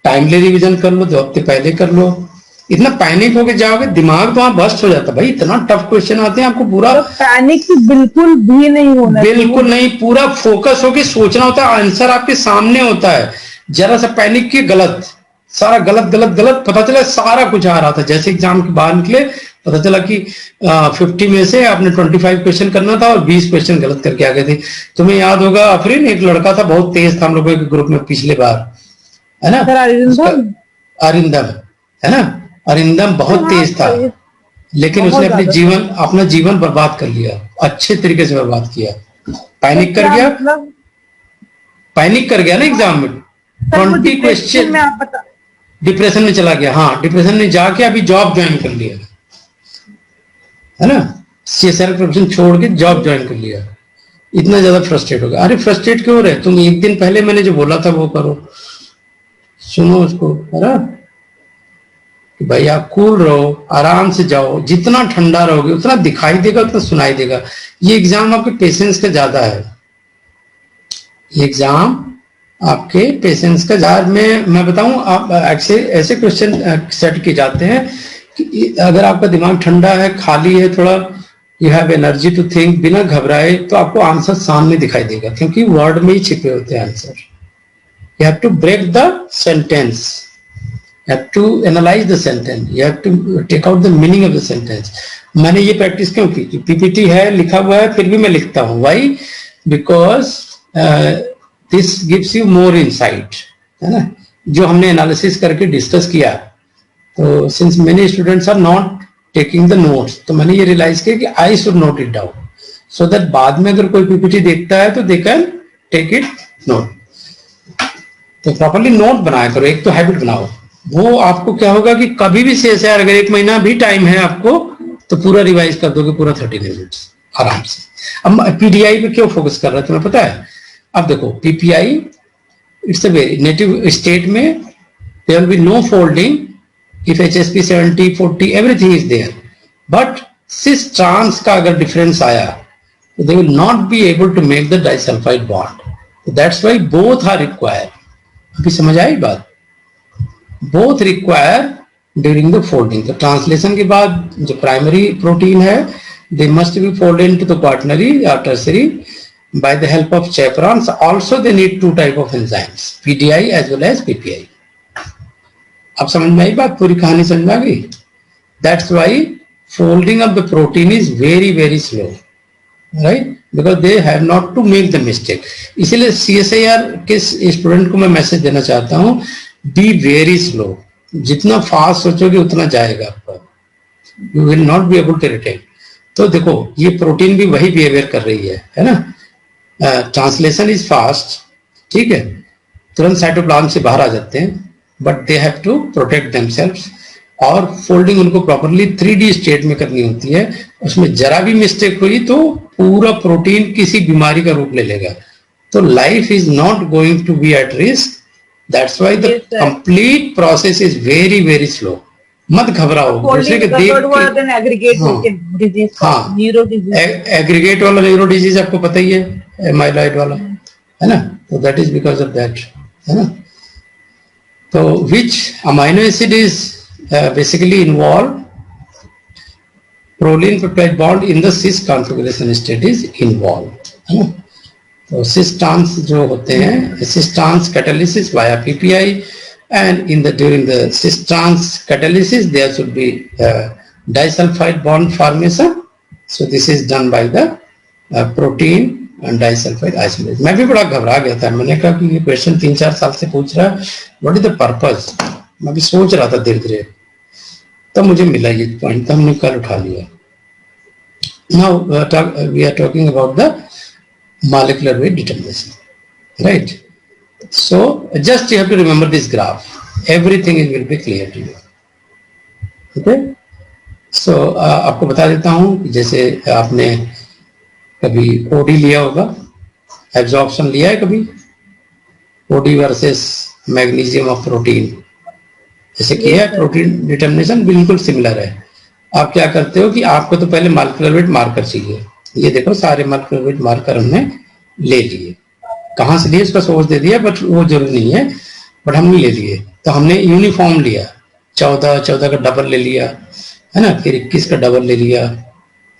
टाइमली रिवीजन कर लो, 2 हफ्ते पहले कर लो। इतना पैनिक होके जाओगे दिमाग तो वहां बस्ट हो जाता है। भाई इतना टफ क्वेश्चन आते हैं, आपको पूरा पैनिक बिल्कुल भी नहीं होना, बिल्कुल नहीं, पूरा फोकस होके सोचना होता है। आंसर आपके सामने होता है, जरा सा पैनिक की गलत, सारा गलत गलत गलत, पता चला सारा कुछ आ रहा था। जैसे एग्जाम के बाहर निकले पता चला कि 50 में से आपने 25 क्वेश्चन करना था और 20 क्वेश्चन गलत करके आ गए थे। तुम्हें याद होगा अफरीन, एक लड़का था बहुत तेज था हम लोगों के ग्रुप में पिछले बार, है ना, अरिंदम, है ना। अरिंदम बहुत तेज था, लेकिन उसने अपना जीवन बर्बाद कर लिया, अच्छे तरीके से बर्बाद किया। पैनिक कर गया, पैनिक कर गया ना एग्जाम में। 20 क्वेश्चन डिप्रेशन में चला गया। हाँ, डिप्रेशन में जाके अभी जॉब ज्वाइन कर लिया, है ना। CSIR प्रोफेशन छोड़ के जॉब ज्वाइन कर लिया, इतना ज्यादा फ्रस्ट्रेट हो गया। अरे फ्रस्ट्रेट क्यों रहे तुम? एक दिन पहले मैंने जो बोला था वो करो, सुनो उसको, है ना। कि भाई आप कूल रहो, आराम से जाओ, जितना ठंडा रहोगे उतना दिखाई देगा, उतना सुनाई देगा। ये एग्जाम आपके पेशेंस का ज्यादा है, ये एग्जाम आपके पेशेंस का ज्यादा। मैं बताऊं, आप ऐसे क्वेश्चन सेट किए जाते हैं कि अगर आपका दिमाग ठंडा है, खाली है, थोड़ा you have energy to think, बिना घबराए, तो आपको आंसर सामने दिखाई देगा, क्योंकि वर्ड में ही छिपे होते हैं answer. You have to break the sentence, you have to analyze the sentence, you have to take out the meaning of the sentence. मैंने ये प्रैक्टिस क्यों की? पीपीटी है, लिखा हुआ है, फिर भी मैं लिखता हूँ. Why? Because this gives you more insight, है ना? जो हमने एनालिसिस करके डिस्कस किया, तो since many students are not taking the notes, तो मैंने ये रियलाइज किया कि I should note it down, so that बाद में अगर कोई पीपीटी देखता है तो they can take it note. तो प्रॉपरली नोट बनाया करो, एक तो हैबिट बनाओ. वो आपको क्या होगा कि कभी भी CSIR अगर 1 महीना भी टाइम है आपको, तो पूरा रिवाइज कर दोगे, पूरा 30 मिनट्स आराम से. अब PDI पे क्यों फोकस कर रहा है तुम्हें पता है? अब देखो PPI it's a very native state में there will be no folding if HSP 70 40 everything is there, but cis trans का अगर डिफरेंस आया तो they will not be able to make the disulfide bond. That's why both are required. अभी समझ आई बात? Both require during the folding. तो translation के बाद जो प्राइमरी प्रोटीन है, they must be folded into the quaternary या tertiary by the help of chaperones. Also they need 2 type of enzymes, PDI as well as PPI. अब समझ में आई बात? पूरी कहानी समझ में आ गई? That's why folding of the protein is very very slow, right? Because they have not to make the mistake. इसीलिए CSIR के स्टूडेंट को मैं मैसेज देना चाहता हूं, बी वेरी स्लो. जितना फास्ट सोचोगे उतना जाएगा आपका, you will not be able to retain. तो देखो ये प्रोटीन भी वही बिहेवियर कर रही है ना? ट्रांसलेशन इज फास्ट, ठीक है, तुरंत साइटोप्लाज्म से बाहर आ जाते हैं, but they have to protect themselves. और फोल्डिंग उनको प्रॉपरली 3D स्टेट में करनी होती है. उसमें जरा भी मिस्टेक हुई तो पूरा प्रोटीन किसी बीमारी का रूप ले लेगा. तो life is not going to be at risk. That's why the complete process is very very slow. मत घबराओ, दूसरे के देख के. हाँ, एग्रीगेट वाला न्यूरो डिजीज आपको पता ही है, एमाइलॉइड वाला, है ना? तो that is because of that, है ना? तो which amino acid is basically involved? Proline peptide bond in the cis configuration state is involved, है ना? तो cis trans जो होते हैं, cis trans catalysis via PPI, and during the cis trans catalysis there should be disulfide bond formation. So this is done by the protein and disulfide isolate. मैं भी बड़ा घबरा गया था, मैंने कहा कि ये क्वेश्चन 3-4 साल से पूछ रहा है, व्हाट इज द पर्पस? मैं भी सोच रहा था धीरे धीरे, तब मुझे मिला ये पॉइंट, तो हमने कल उठा लिया. Now we are talking about the molecular weight determination, right? So just you have to remember this graph, everything will be clear to you. Okay, so आपको बता देता हूँ, जैसे आपने कभी OD लिया होगा, एब्जॉर्प्शन लिया है कभी, OD versus magnesium of protein, जैसे किया है. प्रोटीन डिटर्मिनेशन बिल्कुल सिमिलर है. आप क्या करते हो कि आपको तो पहले मॉलिक्यूलर वेट मार्कर चाहिए. ये देखो सारे मॉलिक्यूलर वेट मार्कर हमने ले लिए. कहाँ से लिए उसका सोर्स दे दिया, बट वो जरूरी नहीं है, बट हमने ले लिए. तो हमने यूनिफॉर्म लिया, 14 का डबल ले लिया, है ना? फिर 21 का डबल ले लिया,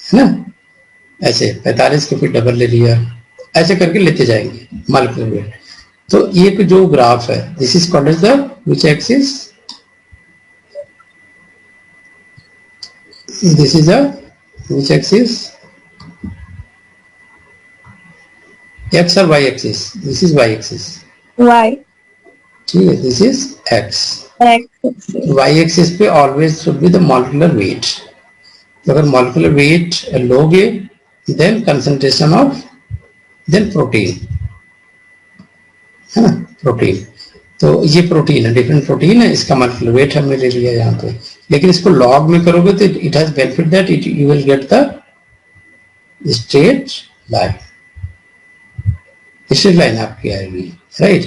है ना? ऐसे 45 का फिर डबल ले लिया, ऐसे करके लेते जाएंगे मॉलिक्यूलर वेट. तो ये जो ग्राफ है, this is called as the which axis? This is a which axis? X or Y axis? This is Y axis. Y. ठीक है, this is X. X. Y axis पे always should be the molecular weight. तो अगर molecular weight लोगे, then concentration of then protein, है ना? Protein. तो ये प्रोटीन है, डिफरेंट प्रोटीन है, इसका molecular weight हमने ले लिया यहाँ पे. लेकिन इसको लॉग में करोगे तो it has benefit that you will get the straight line. Straight line आपकी आएगी, राइट?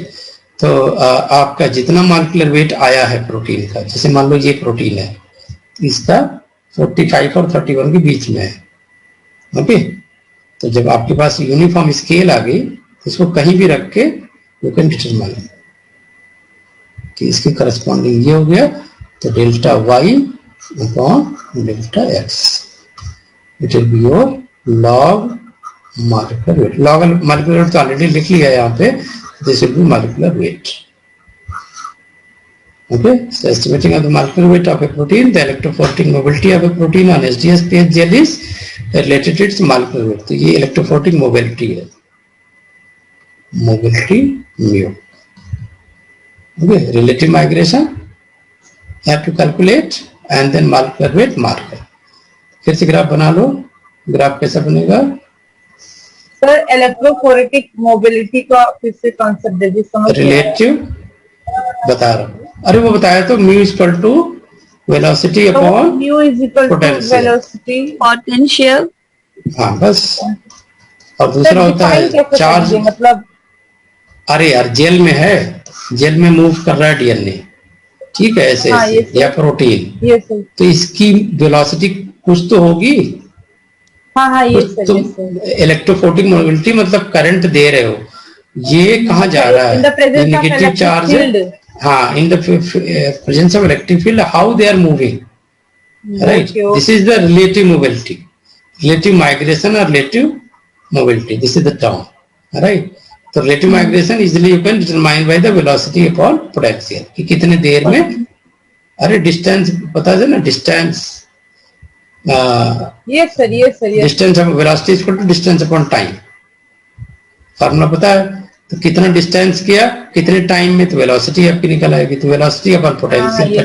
तो आपका जितना मॉलिक्यूलर वेट आया है प्रोटीन का, जैसे मान लो ये प्रोटीन है, इसका 45 और 31 के बीच में है. ओके, तो जब आपके पास यूनिफॉर्म स्केल आ गई, इसको कहीं भी रख के यू कैन डिटरमाइन कि इसके करस्पॉन्डिंग ये हो गया, तो delta Y upon delta X. It will be your log molecular weight. Log molecular weight तो ऑलरेडी लिख लिया है यहाँ पे. This will be molecular weight. Okay, so estimating of the molecular weight of a protein, the electrophoretic mobility of a protein on SDS page gel is related to its molecular weight. तो ये electrophoretic mobility है, mobility mu. Okay, relative migration you have to calculate and then molecular weight marker. फिर से graph बना लो. Graph कैसा बनेगा? Sir electrophoretic mobility का फिर से कॉन्सेप्ट दे दीजिए. रिलेटिव बता रहा हूँ. अरे वो बताया तो mu equal to velocity upon mu is equal to velocity potential. हाँ बस. और दूसरा होता है चार्ज. मतलब अरे यार जेल में है, जेल में मूव कर रहा है डीएनए, ठीक है, ऐसे हाँ, ऐसे या प्रोटीन, ये सही. तो इसकी वेलोसिटी कुछ तो होगी. हाँ हाँ ये कुछ तो सही. इलेक्ट्रोफोटिक मोबिलिटी मतलब करंट दे रहे हो, ये कहाँ जा रहा है? नेगेटिव चार्ज है. हाँ, in the presence of electric field, how they are moving, right? This is the relative mobility, relative migration or relative mobility. This is the term, right? So relative migration easily you can determine by the velocity upon potential. कि कितने देर में, अरे distance पता है ना, distance. Yes sir, yes sir, yes. Distance of velocity is equal to distance upon time. Formula पता है? तो कितना डिस्टेंस किया कितने टाइम में, तो वेलोसिटी आपकी निकल आएगी. तो वेलोसिटी अपन पोटेंशियल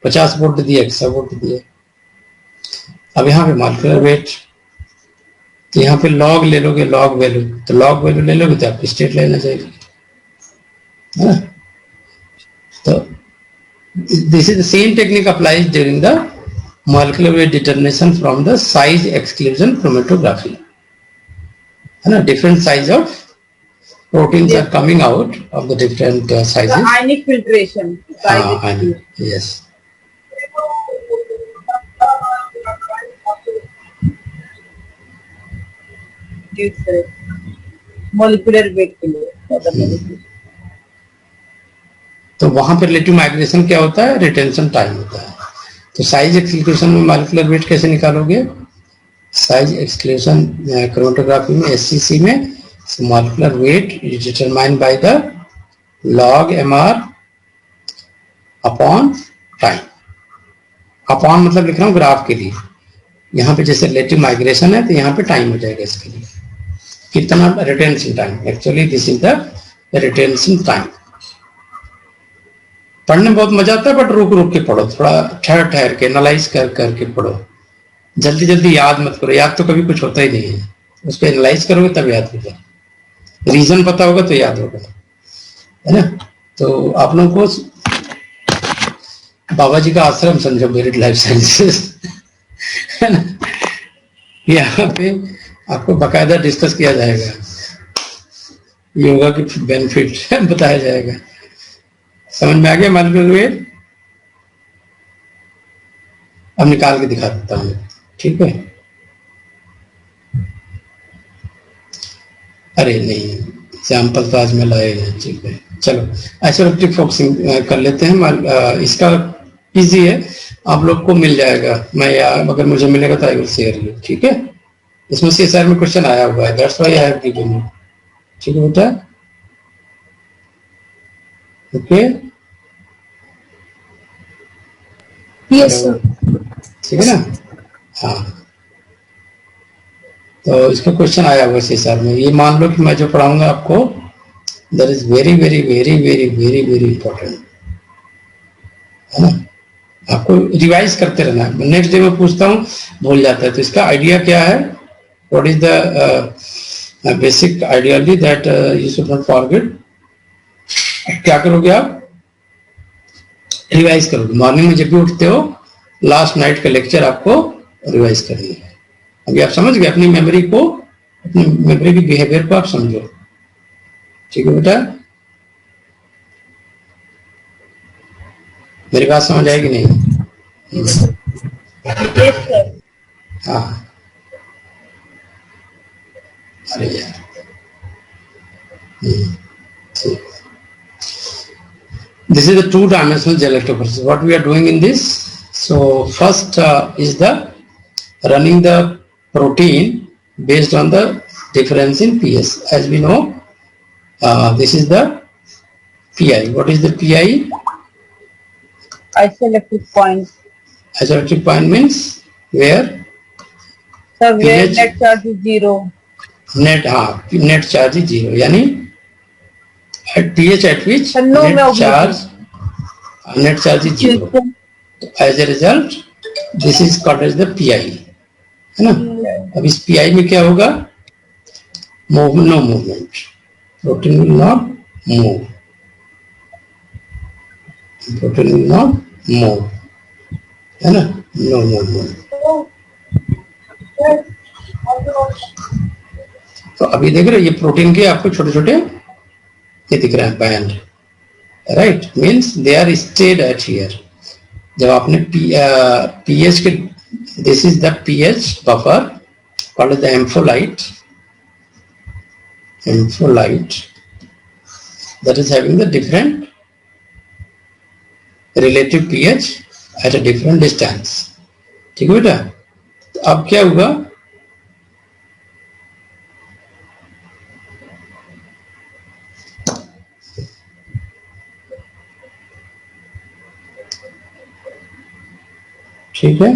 50 वोल्ट दिया, 100 वोल्ट दिया. अब यहाँ पे मॉलिक्यूलर वेट, तो यहाँ पे लॉग ले लोगे, लॉग वैल्यू, तो लॉग वैल्यू ले लोगे तो आपकी स्टेट लाइन आ जाएगी. तो this is the same technique applies during the molecular weight determination from the size exclusion chromatography, है ना. Different size of proteins are coming out of the different sizes. The ionic filtration. Ionic, yes. Molecular weight के लिए. तो वहां पर relative migration क्या होता है? रिटेंशन टाइम होता है. तो साइज एक्सक्लूजन में मॉलिक्यूलर वेट कैसे निकालोगे? साइज एक्सक्लूजन क्रोमेटोग्राफी में, SCC में, so molecular weight is determined by the log mr upon time. Upon मतलब लिख रहा हूँ ग्राफ के लिए. यहाँ पे जैसे रिलेटिव माइग्रेशन है तो यहाँ पे टाइम हो जाएगा इसके लिए, कितना retention time. Actually this is the retention time. पढ़ने में बहुत मजा आता है, बट रुक रुक के पढ़ो, थोड़ा ठहर ठहर के एनालाइज कर करके पढ़ो. जल्दी जल्दी याद मत करो, याद तो कभी कुछ होता ही नहीं है. उसको एनालाइज करोगे तब याद होगा. रीजन पता होगा तो याद होगा, है ना. तो आप लोगों को बाबा जी का आश्रम समझो, मेरिट लाइफ साइंसेस, है ना. यहाँ पे आपको बकायदा डिस्कस किया जाएगा, योगा की बेनिफिट बताया जाएगा. समझ में आ गया मॉलिक्यूलर वेट? अब निकाल के दिखा देता हूँ, ठीक है. अरे नहीं, सैंपल तो आज मैं लाए हैं, ठीक है. चलो आइसोलेटिव फोकसिंग कर लेते हैं. इसका इजी है, आप लोग को मिल जाएगा. मैं अगर मुझे मिलेगा तो आई विल शेयर यू, ठीक है. इसमें CSR में क्वेश्चन आया हुआ है, that's why I have given you. ठीक है बेटा, ओके. Yes sir. ठीक है ना. हाँ, तो इसका क्वेश्चन आया हुआ CSR में. ये मान लो कि मैं जो पढ़ाऊंगा आपको, that is very very very very very very important, है ना. आपको रिवाइज करते रहना है. नेक्स्ट डे में पूछता हूँ, भूल जाता है. तो इसका आइडिया क्या है? What is the basic ideology that you should not forget. क्या करोगे आप? रिवाइज करोगे. मॉर्निंग में जब भी उठते हो, लास्ट नाइट का लेक्चर आपको रिवाइज करनी है. अभी आप समझ गए अपनी मेमोरी को, अपनी मेमोरी की बिहेवियर को आप समझो. ठीक है बेटा, मेरी बात समझ आएगी नहीं? हाँ. अरे यार, this is the two-dimensional gel electrophoresis. What we are doing in this? So first is the running the protein based on the difference in pH. As we know, this is the PI. What is the PI? Isoelectric point. Isoelectric point means where Sir, where pH net charge is 0. net charge is 0, यानी at pH at which Sir, no net way charge is 0. As a result, this is called as the PI, है ना? अब इस PI में क्या होगा? No movement. Protein will not move. Protein will not move, है ना? No movement. तो अभी देख रहे, ये प्रोटीन के आपको छोटे छोटे ये दिख रहे हैं band, right? Means they are stayed at here. जब आपने पीएच के, this is the pH buffer called the ampholyte that is having the different relative pH at a different distance. ठीक है बेटा? तो अब क्या होगा? ठीक है,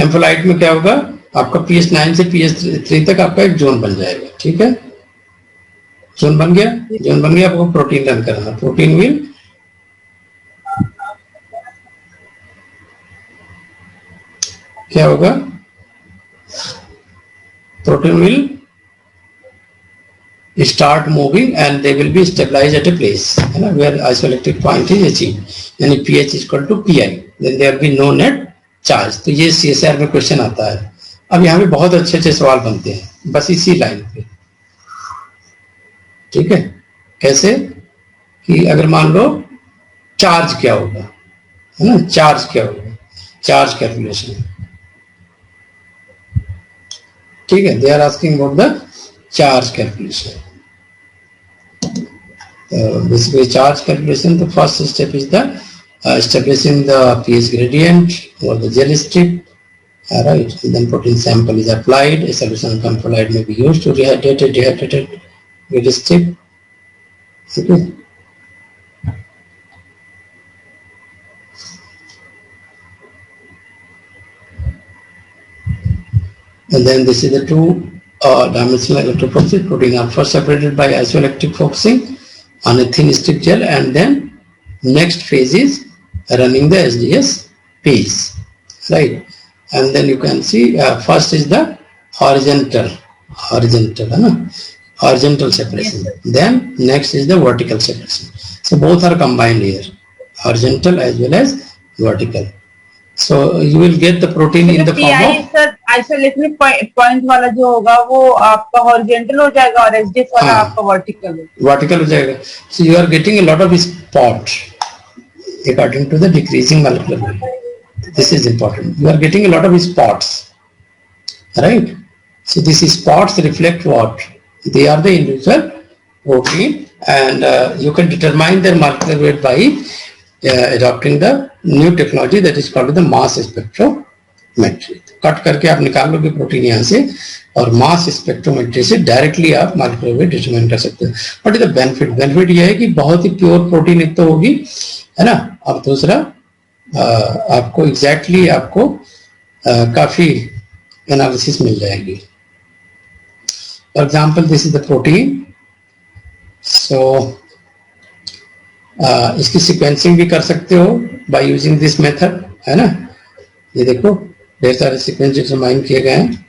एम्फोलाइट में क्या होगा? आपका pH 9 से pH 3 तक आपका एक जोन बन जाएगा. ठीक है, जोन बन गया. जोन बन गया, आपको प्रोटीन रन करना. प्रोटीन विल क्या होगा? Protein will start moving and they will be stabilized at a place, है ना, where isoelectric point is achieved, यानी pH is equal to PI, then there will be no net charge. तो ये CSR में question आता है. अब यहाँ पे बहुत अच्छे अच्छे सवाल बनते हैं बस इसी लाइन पे. ठीक है, कैसे कि अगर मान लो चार्ज क्या होगा, है ना, चार्ज क्या होगा, चार्ज कैलकुलेशन. ठीक है, they are asking about the charge calculation. Basically charge calculation, the first step is the establishing the pH gradient or the gel strip, right? And then protein sample is applied. A solution of camphoride may be used to dehydrated gel strip. Okay. And then this is the two dimensional electrophoresis. Protein are first separated by isoelectric focusing on a thin strip gel, and then next phase is running the SDS piece, right? And then you can see first is the horizontal, horizontal separation. Then next is the vertical separation. So both are combined here, horizontal as well as vertical. So you will get the protein in the form of sir isoelectric point वाला जो होगा वो आपका horizontal हो जाएगा और SDS वाला आपका वर्टिकल हो जाएगा. So you are getting a lot of spot according to the decreasing molecular weight. This is important. You are getting a lot of spots, right? So these spots reflect what? They are the individual protein, and you can determine their molecular weight by adopting the new technology that is called the mass spectrometry. Cut करके आप निकाल लोगे protein यहाँ से और mass spectrometry से directly आप molecular weight determine कर सकते हैं. बट इसका बेनिफिट यह है कि बहुत ही प्योर प्रोटीन एक तो होगी, है ना, और दूसरा आपको एग्जैक्टली आपको काफी एनालिसिस मिल जाएगी. For example this is the protein. So इसकी सीक्वेंसिंग भी कर सकते हो बाय यूजिंग दिस मेथड, है ना. ये देखो ढेर सारे सीक्वेंस डिटरमाइन किए गए हैं.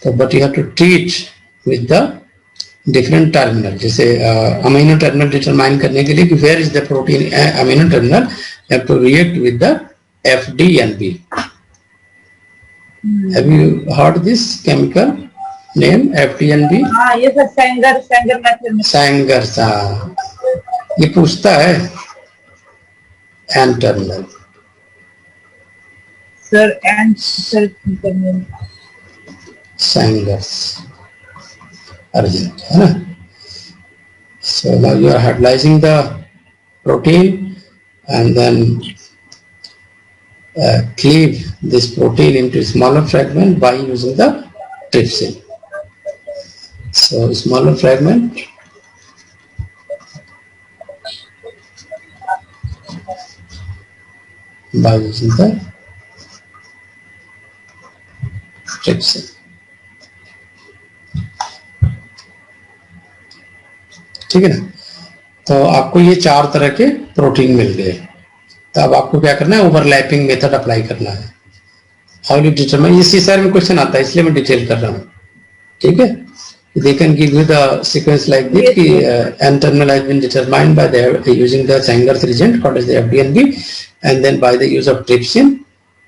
तो but you have to treat with the different terminal. जैसे अमीनो टर्मिनल डिटरमाइन करने के लिए कि where is the protein amino terminal, you have to react with the FDNB. Have you heard this chemical name FDNB? हाँ, ये sir Sanger method. Sengar सा ये पूछता है N terminal. Sir and terminal Sanger's arrangement, है ना. So now you are hydrolyzing the protein and then cleave this protein into smaller fragment by using the trypsin. So smaller fragment by using the trypsin. ठीक है ना? तो आपको ये 4 तरह के प्रोटीन मिल गए। तो अब आपको क्या करना है, ओवरलैपिंग मेथड अप्लाई करना है। हाउ यू डिटरमाइन, ये सीएसआर में क्वेश्चन आता है इसलिए मैं डिटेल कर रहा हूँ। ठीक है, they can give you the sequence like this कि N-terminal has been determined by the using the Sanger reagent called as the FDNB, and then by the use of trypsin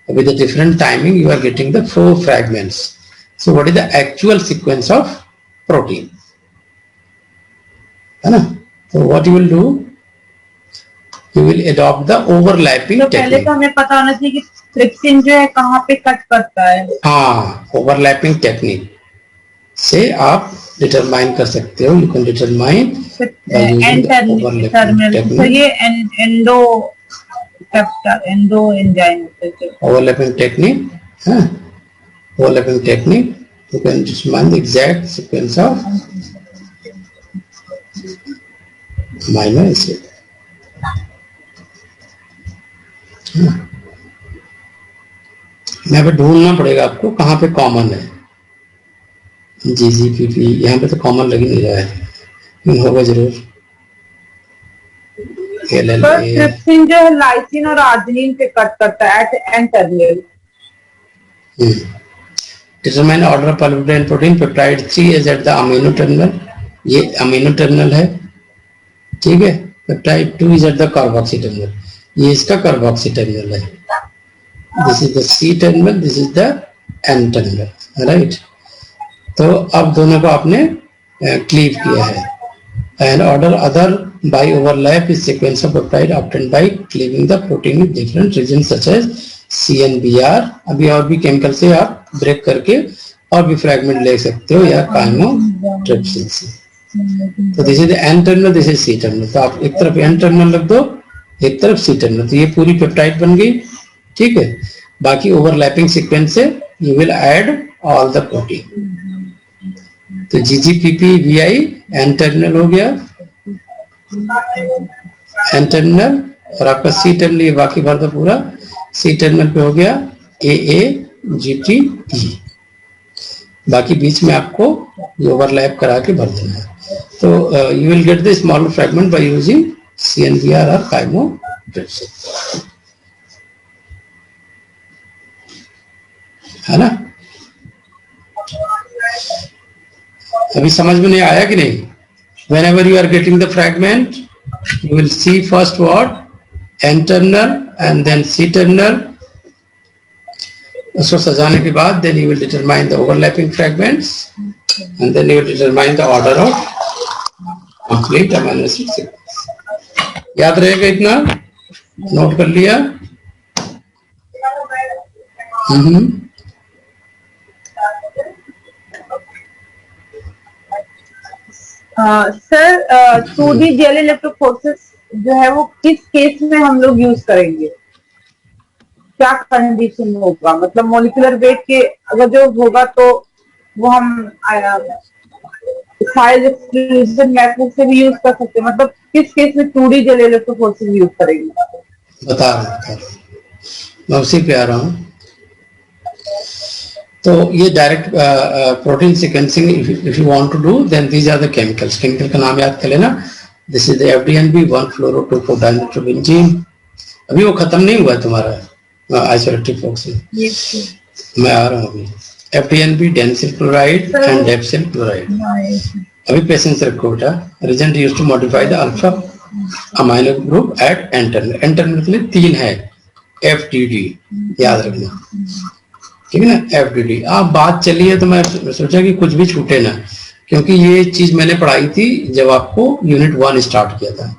with a different timing you are getting the 4 fragments. So what is the actual sequence of protein? है ना? So what you will do, you will adopt the overlapping तो पहले technique. तो हमें पता होना चाहिए कि ट्रिप्सिन जो है कहाँ पे कट करता है। हाँ, overlapping technique से आप डिटरमाइन कर सकते हो। यू कैन डिटरमाइन तो ये endo enzyme overlapping technique, overlapping technique you can determine the exact sequence of amino acid. यहाँ पे ढूंढना पड़ेगा आपको कहाँ पे कॉमन है। GGPP यहाँ पे तो कॉमन लग ही नहीं रहा है, होगा जरूर। ट्रिप्सिन जो है लाइसिन और आर्जिनिन पे कट करता है at an terminal. Determine order of polypeptide protein peptide 3 is at the amino terminal. ये अमीनो टर्मिनल है, ठीक है। Peptide 2 is at the carboxy terminal, ये इसका कार्बोक्सी टर्मिनल है। This is the C terminal, this is the N terminal, right. तो अब दोनों को आपने क्लीव किया है। And order other by overlap is sequence of peptide obtained by cleaving the protein with different region such as CNBR। अभी और भी केमिकल से आप ब्रेक करके और भी फ्रैगमेंट ले सकते हो, या काइमोट्रिप्सिन से। तो this is the N terminal, this is C terminal. तो आप एक तरफ N टर्मिनल रख दो, एक तरफ C टर्मिनल, तो ये पूरी पेप्टाइड बन गई, ठीक है। बाकी ओवरलैपिंग सीक्वेंस से you will add all the protein. तो GGPP VI N टर्मिनल हो गया, N टर्मिनल, और आपका C टर्मिनल, ये बाकी भर दो पूरा। C टर्मिनल पे हो गया AAGTE, बाकी बीच में आपको ये ओवरलैप करा के भर देना है। तो you will get the smaller fragment by using CNBR और काइमोट्रिप्सिन, है ना। अभी समझ में नहीं आया कि नहीं? Whenever you are getting the fragment, you will see first what? N terminal and then C terminal. उसको सजाने के बाद then you will determine the overlapping fragments and then you will determine the order of complete amino acid sequence. याद रहेगा इतना? Note कर लिया? Sir 2D gel electrophoresis जो है वो किस केस में हम लोग यूज करेंगे, क्या कंडीशन होगा? मतलब मोलिकुलर वेट के अगर जो होगा तो वो हम साइज एक्सक्लूजन मेथड से भी यूज कर सकते हैं। मतलब किस केस में 2D जेल इलेक्ट्रोफोरेसिस यूज करेंगे? बता रहा हूँ, मैं उसी पे आ रहा हूँ। तो ये direct protein sequencing if you want to do then these are the chemicals. Chemical का नाम याद कर लेना। This is the FDNB 1,4,2,4-dimethyl-benzene। अभी वो खत्म नहीं हुआ तुम्हारा आइसोलेक्टिव फॉक्सिन। मैं आ रहा हूँ अभी। FDNB dansyl chloride and dabsyl chloride. अभी पेशेंस रखो बेटा। Reagent used to modify the alpha amino group at N terminal. N terminal के लिए 3 है, FDD याद रखना, ठीक है ना। FDD। आप बात चली है तो मैं सोचा कि कुछ भी छूटे ना, क्योंकि ये चीज मैंने पढ़ाई थी जब आपको यूनिट 1 स्टार्ट किया था,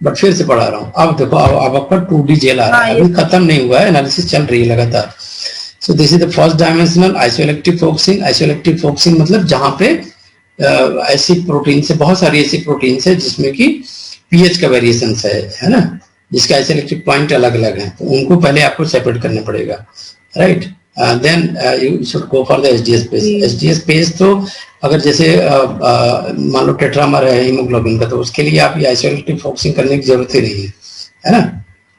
बट फिर से पढ़ा रहा हूँ। अब देखो अब आपका 2D जेल आ रहा है, अभी खत्म नहीं हुआ है, एनालिसिस चल रही है लगातार। So this is the first dimensional isoelectric focusing. Isoelectric focusing मतलब जहां पे ऐसी प्रोटीन से, बहुत सारी ऐसी प्रोटीन है जिसमें कि pH का वेरिएशन है ना। जिसका आइसोइलेक्ट्रिक पॉइंट अलग अलग है, तो उनको पहले आपको सेपरेट करना पड़ेगा, right. Then you should go for the SDS page. SDS page तो अगर जैसे मान लो टेट्रामर है हीमोग्लोबिन का, तो उसके लिए आप ये आइसोइलेक्ट्रिक फोकसिंग करने की जरूरत ही नहीं है ना,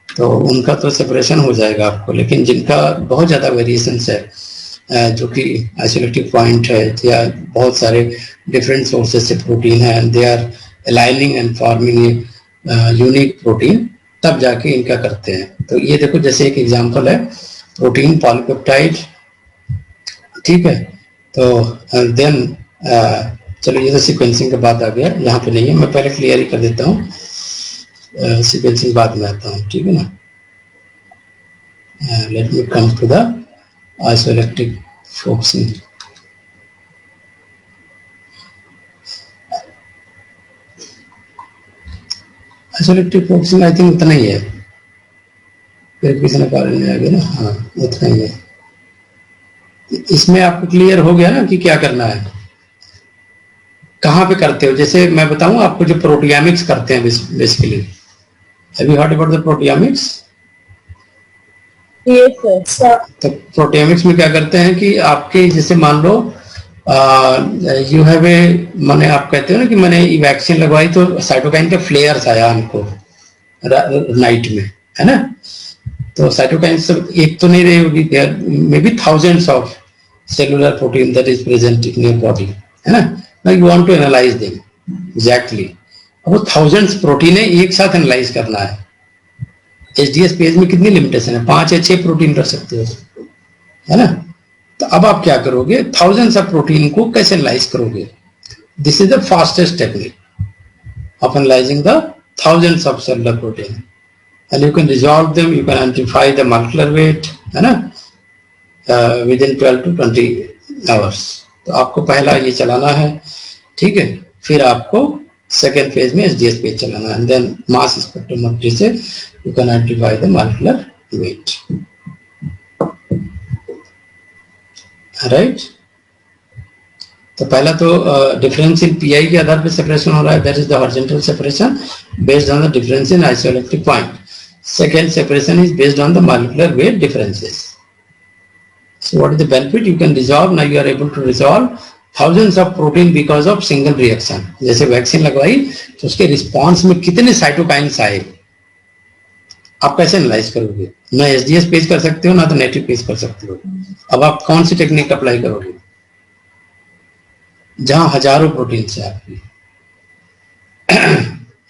तो उनका तो सेपरेशन हो जाएगा आपको। लेकिन जिनका बहुत ज्यादा वेरिएशंस है, जो कि आइसोइलेक्ट्रिक पॉइंट है या बहुत सारे डिफरेंट सोर्सेज से प्रोटीन है, they are aligning and forming unique protein, तब जाके इनका करते हैं। तो ये देखो जैसे एक एग्जांपल है प्रोटीन पॉलीपेप्टाइड, ठीक है। तो देन चलो ये तो सीक्वेंसिंग के बाद आ गया, यहाँ पे नहीं है, मैं पहले क्लियर ही कर देता हूँ, सीक्वेंसिंग बाद में आता हूँ, ठीक है ना। Let me come to the isoelectric focusing. Isoelectric focusing I think उतना ही है, फिर किसी ने आ गया ना, हाँ उतना ही है। इसमें आपको क्लियर हो गया ना कि क्या करना है, कहाँ पे करते हो। जैसे मैं बताऊं आपको, जो प्रोटियामिक्स करते हैं basically, have you heard about the proteomics? Yes sir. तो प्रोटियामिक्स में क्या करते हैं कि आपके जैसे मान लो यू हैव ए, माने आप कहते हो ना कि मैंने वैक्सीन लगवाई तो साइटोकाइन का फ्लेयर्स आया हमको नाइट में, है ना। तो साइटोकाइन सब एक तो नहीं रही होगी, there may be thousands of cellular protein that is present in your body, है ना। Now you want to analyze them exactly, अब वो थाउजेंड्स प्रोटीन है एक साथ एनालाइज करना है। एचडीएस पेज में कितनी लिमिटेशन है, 5 या 6 प्रोटीन रख सकते हो, है ना। तो अब आप क्या करोगे, थाउजेंड्स ऑफ प्रोटीन को कैसे एनालाइज करोगे? This is the fastest technique of analysing the thousands of cellular protein, and you can resolve them, you can identify the molecular weight, है ना, within 12 to 20 hours। तो आपको पहला ये चलाना है, ठीक है, फिर आपको सेकेंड फेज में एसडीएस पेज चलाना है, देन मास स्पेक्ट्रोमेट्री से you can identify the molecular weight, right. तो पहला तो डिफरेंस इन पीआई के आधार पे सेपरेशन हो रहा है, that is the horizontal separation based on the difference in isoelectric point. Second separation is based on the molecular weight differences. So what is the benefit? You can resolve, now you are able to resolve thousands of protein because of single reaction। जैसे vaccine लगवाई तो उसके response में कितने cytokines आए, आप कैसे analyse करोगे? ना एसडीएस पेज कर सकते हो, ना तो नेटिव पेज कर सकते हो। अब आप कौन सी टेक्निक अप्लाई करोगे जहां हजारों प्रोटीन है आपकी?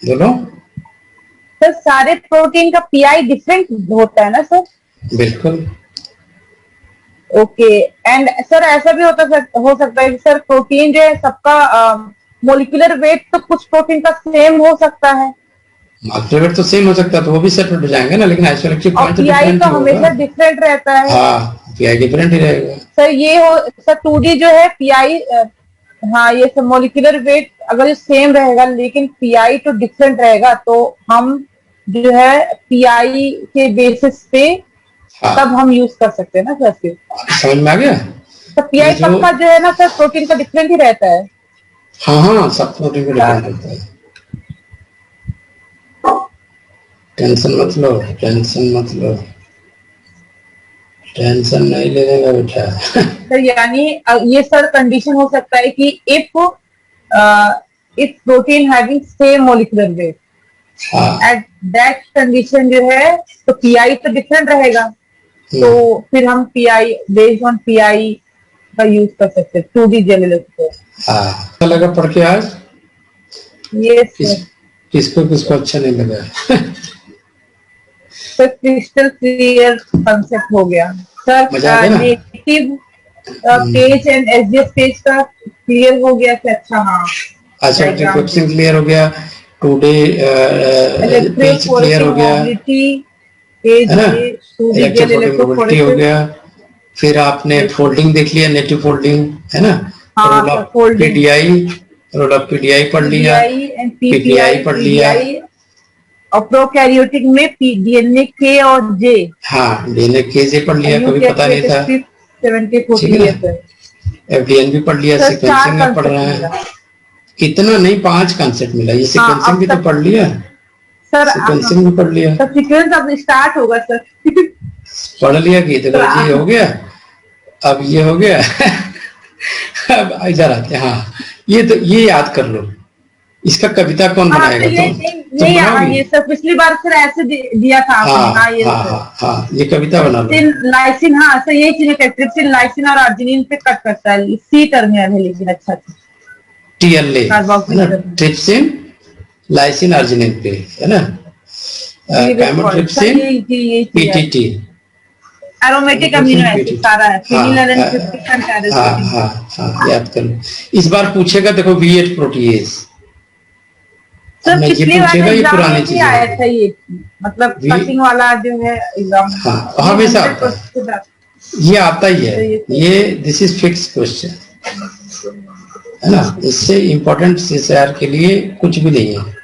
बोलो सर, सारे प्रोटीन का पीआई डिफरेंट होता है ना सर? बिल्कुल। ओके, एंड सर ऐसा भी हो सकता है कि सर प्रोटीन जो है सबका मोलिकुलर वेट तो कुछ प्रोटीन का सेम हो सकता है, मोलिकुलर वेट तो सेम हो सकता है, तो वो भी सेपरेट हो जाएंगे ना, लेकिन आइसोइलेक्ट्रिक पॉइंट तो पीआई तो हमेशा डिफरेंट रहता है। हाँ, पीआई डिफरेंट ही रहेगा सर। ये हो सर 2D जो है पीआई, हाँ ये सब मोलिकुलर वेट अगर सेम रहेगा लेकिन पीआई तो डिफरेंट रहेगा, तो हम जो है पीआई के बेसिस पे तब हम यूज कर सकते हैं ना सर। फिर समझ में आ गया? तो पीआई सबका जो है ना सर प्रोटीन का डिफरेंट ही रहता है। हाँ, सब प्रोटीन का डिफरेंट रहता है। टेंशन मत लो, टेंशन नहीं लेने का बेटा। सर यानी ये सर कंडीशन हो सकता है कि if protein having same molecular weight, at that condition जो है तो पीआई तो डिफरेंट रहेगा, तो फिर हम पीआई बेस्ड ऑन पीआई का यूज कर सकते हैं 2D जेल को। अच्छा लगा पढ़ के आज? किसको अच्छा नहीं लगा? तो क्रिस्टल क्लियर कंसेप्ट हो गया sir. Native page and SDS page का क्लियर हो गया सर। अच्छा, हाँ आइसोइलेक्ट्रिक फोकसिंग क्लियर हो गया, 2D पेज क्लियर हो गया, है ना, इलेक्ट्रोफोटोमोबिलिटी हो गया, फिर आपने फोल्डिंग देख लिया, नेटिव फोल्डिंग, है ना, रोल ऑफ पीडीआई पढ़ लिया, पीपीआई पढ़ लिया, और प्रोकैरियोटिक में डीएनए के और जे, हाँ डीएनए के जे पढ़ लिया, कभी पता नहीं था, 70-40 एफडीएन भी पढ़ लिया, सीक्वेंसिंग में पढ़ रहे हैं, इतना नहीं 5 कॉन्सेप्ट मिला, ये सीक्वेंसिंग भी तो पढ़ लिया सर सीक्वेंसिंग भी पढ़ लिया, सर सीक्वेंस अब स्टार्ट होगा सर। पढ़ लिया कि देखो जी हो गया, अब ये हो गया। अब इधर आते हैं, हाँ ये तो ये याद कर लो, इसका कविता कौन हाँ तो बनाएगा? ये बनाओगी? ये सर पिछली बार सर ऐसे दिया था आपने। हाँ हाँ ये हाँ सर। हाँ हाँ, ये कविता बना लो। लाइसिन, हाँ सर ये चीजें ट्रिप्सिन, लाइसिन और अर्जिनिन पे कट करता है, सी टर्मिनल है लेकिन अच्छा TLA है ना, ट्रिप्सिन लाइसिन अर्जिनिन पे है ना, कैमोट्रिप्सिन PTT, एरोमेटिक अमीनो एसिड सारा है, फिनिलैलैनिन, ट्रिप्सिन, हाँ टायरोसिन। हाँ हाँ, याद कर लो। इस बार पूछेगा देखो V8 प्रोटीएज, सर पिछली बार पूछेगा ये एग्जाम पुरानी में भी चीजें आया था ये, मतलब कटिंग वाला जो है एग्जाम। हाँ हमेशा आता है, ये आता ही है, ये दिस इज फिक्स क्वेश्चन है ना, इससे इम्पोर्टेंट CSIR के लिए कुछ भी नहीं है।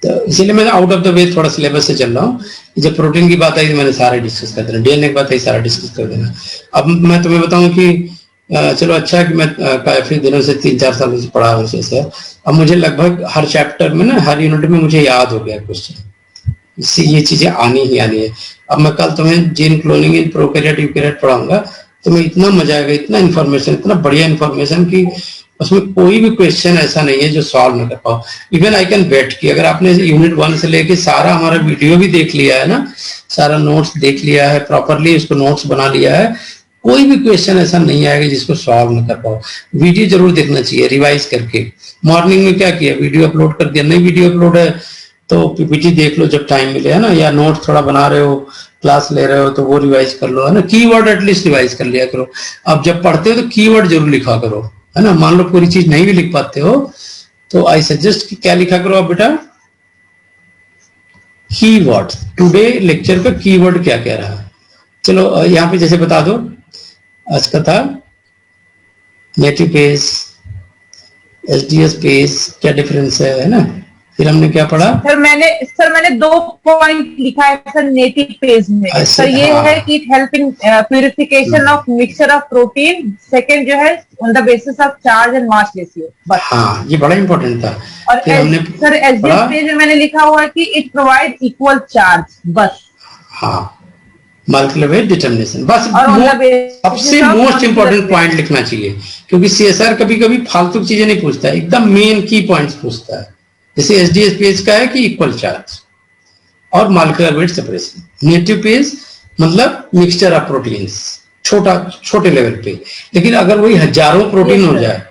तो इसीलिए मैं आउट ऑफ द वे थोड़ा सिलेबस से चल रहा हूँ। जब प्रोटीन की बात आई तो मैंने सारे डिस्कस कर देना, DNA की बात आई सारा डिस्कस कर देना। अब मैं तुम्हें बताऊं कि चलो अच्छा है कि मैं काफी दिनों से 3-4 सालों से पढ़ा हूँ CSIR। अब मुझे लगभग हर चैप्टर में ना, हर यूनिट में मुझे याद हो गया क्वेश्चन, इससे ये चीजें आनी ही आनी है। अब मैं कल तुम्हें gene cloning in prokaryote eukaryote पढ़ाऊंगा, तुम्हें इतना मजा आएगा, इतना इन्फॉर्मेशन, इतना बढ़िया इन्फॉर्मेशन कि उसमें कोई भी क्वेश्चन ऐसा नहीं है जो सॉल्व न कर पाओ। इवन आई कैन बेट कि अगर आपने यूनिट 1 से लेके सारा हमारा वीडियो भी देख लिया है ना, सारा नोट्स देख लिया है प्रॉपरली, उसको नोट्स बना लिया है, कोई भी क्वेश्चन ऐसा नहीं आएगा जिसको सॉल्व न कर पाओ। वीडियो जरूर देखना चाहिए रिवाइज करके। मॉर्निंग में क्या किया, वीडियो अपलोड कर दिया, नहीं वीडियो अपलोड है तो PPT देख लो जब टाइम मिले, है ना, या नोट्स थोड़ा बना रहे हो, क्लास ले रहे हो तो वो रिवाइज कर लो, है ना, कीवर्ड एटलीस्ट रिवाइज कर लिया करो। अब जब पढ़ते हो तो कीवर्ड जरूर लिखा करो, है ना। मान लो पूरी चीज नहीं भी लिख पाते हो तो आई सजेस्ट कि क्या लिखा करो आप बेटा, कीवर्ड। टुडे लेक्चर का कीवर्ड क्या कह रहा है, चलो यहाँ पे जैसे बता दो, आज का था नेटिव पेज, SDS पेज, क्या डिफरेंस है ना। फिर हमने क्या पढ़ा, सर मैंने 2 पॉइंट लिखा है सर नेटिव पेज में। सर ये हाँ। है कि it helping purification of mixture of protein, second जो है on the basis of charge and mass ratio, बस। हाँ ये बड़ा इंपॉर्टेंट था। और फिर हमने सर SDS पेज में मैंने लिखा हुआ है कि इट प्रोवाइड इक्वल चार्ज, बस। हाँ मॉलिक्यूलर वेट डिटर्मिनेशन, बस सबसे और मोस्ट इंपॉर्टेंट पॉइंट लिखना चाहिए, क्योंकि CSIR कभी कभी फालतू चीजें नहीं पूछता है, एकदम मेन की पॉइंट्स पूछता है। जैसे SDS पेज का है कि इक्वल चार्ज और molecular weight separation, native page मतलब मिक्सचर ऑफ प्रोटीन्स, छोटे लेवल पे। लेकिन अगर वही हजारों प्रोटीन हो जाए,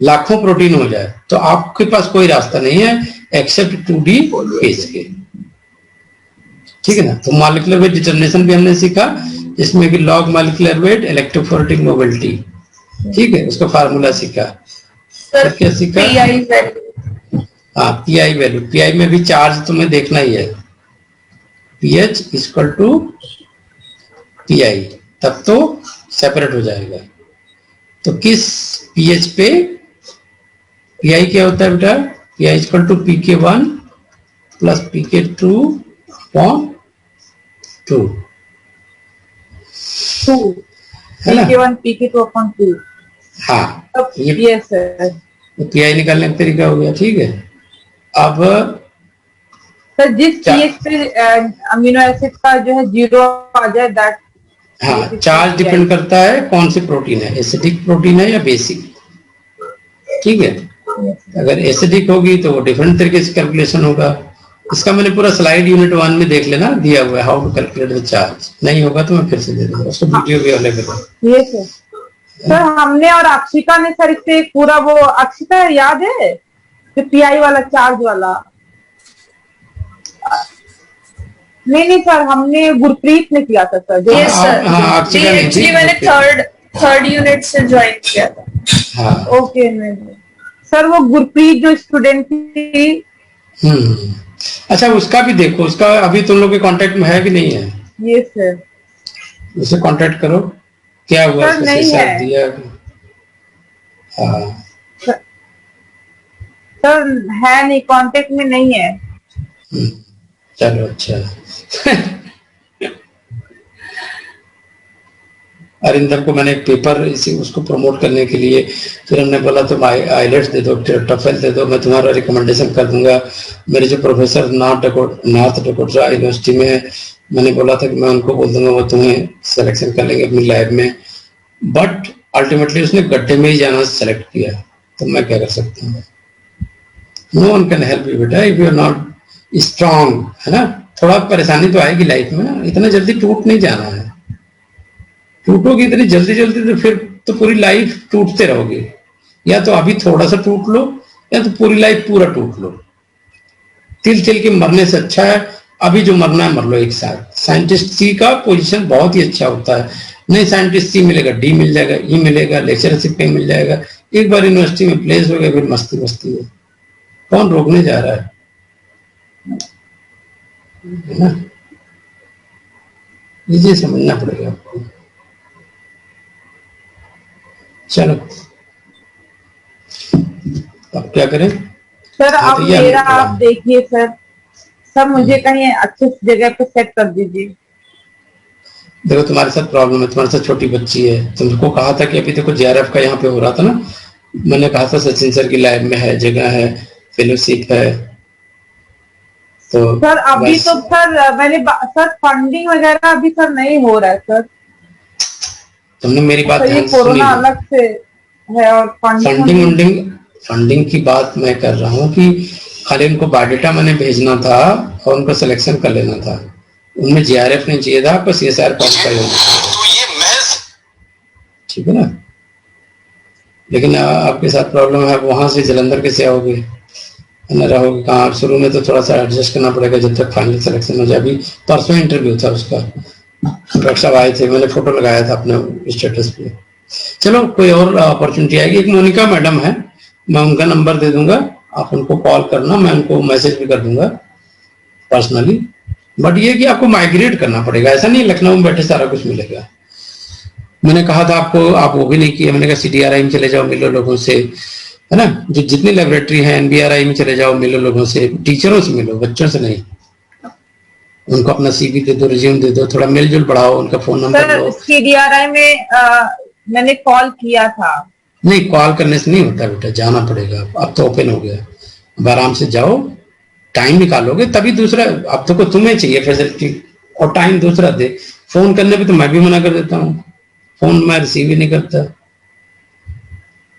लाखों प्रोटीन हो जाए, तो आपके पास कोई रास्ता नहीं है एक्सेप्ट 2D पेज के, ठीक है ना। तो मॉलिक्यूलर वेट डिटर्मिनेशन भी हमने सीखा, जिसमें कि log molecular wait, electrophoretic mobility, ठीक है, उसका फार्मूला सीखा। सर क्या सीखा, PI वैल्यू, हाँ PI वैल्यू, PI में भी चार्ज तुम्हें देखना ही है, pH इक्वल टू PI, तब तो सेपरेट हो जाएगा। तो किस pH पे PI क्या होता है बेटा, PI equal to pK1 plus pK2 upon 2, है ना। PK1 PK2 upon 2। हाँ ये यस सर। PI निकालने का तरीका हो गया, ठीक है। अब सर जिस pH पे अमीनो एसिड का जो है 0 आ जाए, दैट, हाँ चार्ज डिपेंड करता है कौन सी प्रोटीन है, एसिडिक प्रोटीन है या बेसिक, ठीक है। अगर एसिडिक होगी तो वो डिफरेंट तरीके से कैलकुलेशन होगा। इसका मैंने पूरा स्लाइड यूनिट 1 में देख लेना, दिया हुआ है how to calculate the charge. नहीं होगा तो मैं फिर से दे दूंगा, उसको वीडियो भी अवेलेबल है। ये सर हमने और अक्षिका ने सर इससे पूरा, वो अक्षिका याद है जो PI वाला चार्ज वाला, नहीं सर हमने गुरप्रीत ने किया था सर। यस सर, एक्चुअली मैंने थर्ड यूनिट से ज्वाइन किया था। हाँ ओके सर, वो गुरप्रीत जो स्टूडेंट थी। अच्छा उसका भी देखो, उसका अभी तुम लोग के कांटेक्ट में है कि नहीं है? ये सर उसे कांटेक्ट करो, क्या हुआ सर नहीं है दिया। हाँ सर, है नहीं, कांटेक्ट में नहीं है। चलो अच्छा। अरिंदम को मैंने एक पेपर इसी उसको प्रमोट करने के लिए, फिर हमने बोला तुम आईलेट्स दे दो, टफेल दे दो, मैं तुम्हारा रिकमेंडेशन कर दूंगा। मेरे जो प्रोफेसर नॉर्थ डकोटा यूनिवर्सिटी में है, मैंने बोला था कि मैं उनको बोल दूंगा, वो तुम्हें सिलेक्शन कर लेंगे अपनी लैब में। बट अल्टीमेटली उसने गड्ढे में ही जाना सेलेक्ट किया, तो मैं क्या कर सकता हूँ? No one can help you बेटा if you are not strong, है ना। थोड़ा परेशानी तो आएगी लाइफ में ना, इतना जल्दी टूट नहीं जाना है। टूटोगे इतनी जल्दी जल्दी तो फिर तो पूरी लाइफ टूटते रहोगे। या तो अभी थोड़ा सा टूट लो, या तो पूरी लाइफ पूरा टूट लो। तिल तिल के मरने से अच्छा है अभी जो मरना है मर लो एक साथ। साइंटिस्ट सी का पोजीशन बहुत ही अच्छा होता है। नहीं साइंटिस्ट सी मिलेगा, डी मिल जाएगा, ई मिलेगा, लेक्चरशिप पे मिल जाएगा। एक बार यूनिवर्सिटी में प्लेस हो गया फिर मस्ती मस्ती है, कौन रोकने जा रहा है ना। ये समझना पड़ेगा आपको। चलो अब क्या करें सर? अब मेरा आप देखिए सर, सब मुझे कहीं अच्छे जगह पे सेट कर दीजिए। देखो तुम्हारे साथ प्रॉब्लम है, तुम्हारे साथ छोटी बच्ची है। तुमको कहा था कि अभी देखो JRF का यहाँ पे हो रहा था ना, मैंने कहा था सचिन सर की लैब में है, जगह है, फेलोशिप है। तो सर अभी तो सर मैंने सर फंडिंग वगैरह अभी सर नहीं हो रहा है सर। तुमने मेरी बात ये कोरोना अलग से है और फंडिंग की बात मैं कर रहा हूँ कि खाली उनको बायोडाटा मैंने भेजना था और उनको सिलेक्शन कर लेना था। उनमें JRF नहीं चाहिए था, आपको CSR क्वालिफाई होना चाहिए, ठीक है ना। लेकिन आपके साथ प्रॉब्लम है, वहां से जलंधर कैसे आओगे, है ना, रहोगे कहाँ? शुरू में तो थोड़ा सा एडजस्ट करना पड़ेगा जब तक फाइनल सिलेक्शन हो जाए। अभी परसों इंटरव्यू था उसका, डॉक्टर साहब आए थे, मैंने फोटो लगाया था अपने स्टेटस पे। चलो कोई और अपॉर्चुनिटी आएगी। एक मोनिका मैडम है, मैं उनका नंबर दे दूंगा, आप उनको कॉल करना, मैं उनको मैसेज भी कर दूंगा पर्सनली। बट ये कि आपको माइग्रेट करना पड़ेगा, ऐसा नहीं लखनऊ में बैठे सारा कुछ मिलेगा। मैंने कहा था आपको, आप वो भी नहीं किया। मैंने कहा CDRI में चले जाओ, मिलो लोगों से, है ना, जो जितनी लेबोरेटरी है, NBRI में चले जाओ, मिलो लोगों से, टीचरों से मिलो, बच्चों से नहीं। उनको अपना CV दे दो, रिज्यूम दे दो, थोड़ा मेलजोल बढ़ाओ, उनका फोन नंबर दो। CDRI में मैंने कॉल किया था। नहीं, कॉल करने से नहीं होता बेटा, जाना पड़ेगा। अब तो ओपन हो गया, अब आराम से जाओ, टाइम निकालोगे तभी दूसरा। अब तो तुम्हें चाहिए फैसिलिटी और टाइम दूसरा दे। फोन करने पे तो मैं भी मना कर देता हूँ, फोन मैं रिसीव ही नहीं करता।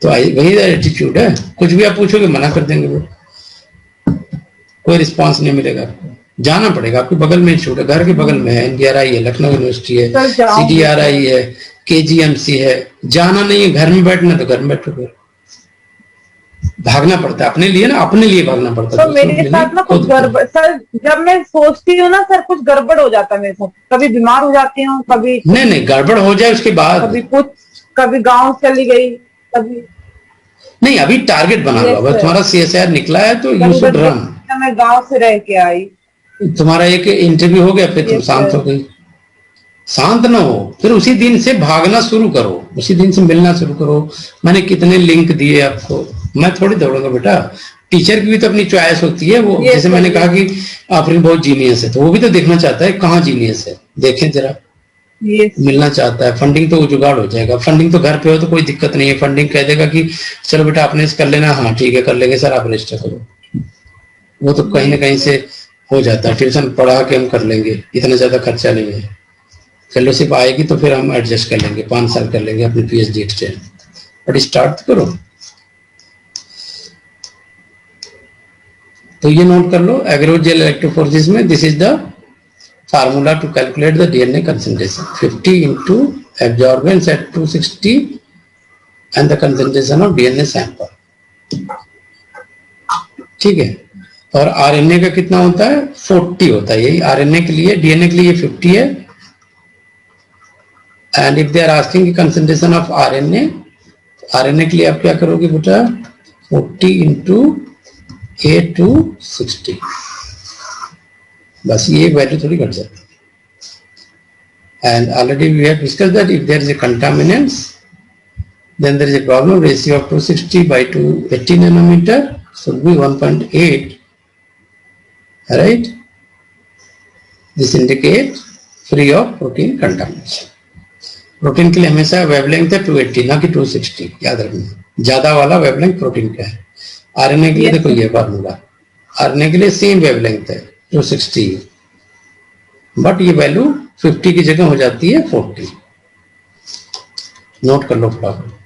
तो वही एटीट्यूड है, कुछ भी आप पूछोगे मना कर देंगे वो, कोई रिस्पांस नहीं मिलेगा आपको। जाना पड़ेगा, आपके बगल में इंस्टीट्यूट है, घर के बगल में है, NBRI है, लखनऊ यूनिवर्सिटी है, CDRI है, KGMC है। जाना नहीं है, घर में बैठना तो घर में बैठो, भागना पड़ता है अपने लिए ना, अपने लिए भागना पड़ता है। तो मेरे साथ ना कुछ गड़बड़ सर, जब मैं सोचती हूँ ना सर, कुछ गड़बड़ हो जाता है मेरे साथ। कभी बीमार हो जाती हूँ, कभी नहीं गड़बड़ हो जाए उसके बाद, कभी कुछ, कभी गाँव चली गई, कभी नहीं। अभी टारगेट बना लो, अगर तुम्हारा CSR निकला है तो यू शुड रन। मैं गाँव से रह के आई, तुम्हारा एक इंटरव्यू हो गया, फिर तुम शांत हो गई। शांत ना हो, फिर उसी दिन से भागना शुरू करो, उसी दिन से मिलना शुरू करो। मैंने कितने लिंक दिए आपको, मैं थोड़ी दौड़ूंगा बेटा। टीचर की भी तो अपनी चॉइस होती है। वो जैसे मैंने कहा कि आफरीन बहुत जीनियस है, तो वो भी तो देखना चाहता है कहाँ जीनियस है, देखें जरा। मिलना चाहता है, फंडिंग तो जुगाड़ हो जाएगा। फंडिंग तो घर पे हो तो कोई दिक्कत नहीं है, फंडिंग कह देगा कि चलो बेटा आपने कर लेना, हाँ ठीक है कर लेंगे सर, आप रजिस्टर करो। वो तो कहीं ना कहीं से हो जाता है, ट्यूशन पढ़ा के हम कर लेंगे, इतना ज्यादा खर्चा नहीं है। फेलोशिप आएगी तो फिर हम एडजस्ट कर लेंगे, 5 साल कर लेंगे अपनी PhD एक्सटेंड। बट स्टार्ट करो। तो ये नोट कर लो, एग्रोजेल इलेक्ट्रोफोरेसिस में this is the formula to calculate the DNA concentration, 50 into absorbance at 260 and the concentration of DNA sample, ठीक है। और RNA का कितना होता है? 40 होता है। यही RNA के लिए, DNA के लिए 50 है। And if they are asking concentration of RNA के लिए आप क्या करोगे बेटा? 40 into A260, बस ये वैल्यू थोड़ी घट जाती है। And already we have discussed that if there is a contaminants then there is a problem. Ratio of 260 by 280 nanometer should be 1.8, right? This indicates free of protein contamination. Protein के लिए हमेशा wavelength है 280 ना कि 260, याद रखना, ज्यादा वाला वेवलेंथ प्रोटीन का है। आरएनए के लिए देखो ये फार्मूला, आरएनए के लिए सेम वेवलेंथ है 260, बट ये वैल्यू 50 की जगह हो जाती है 40। नोट कर लो फटाफट।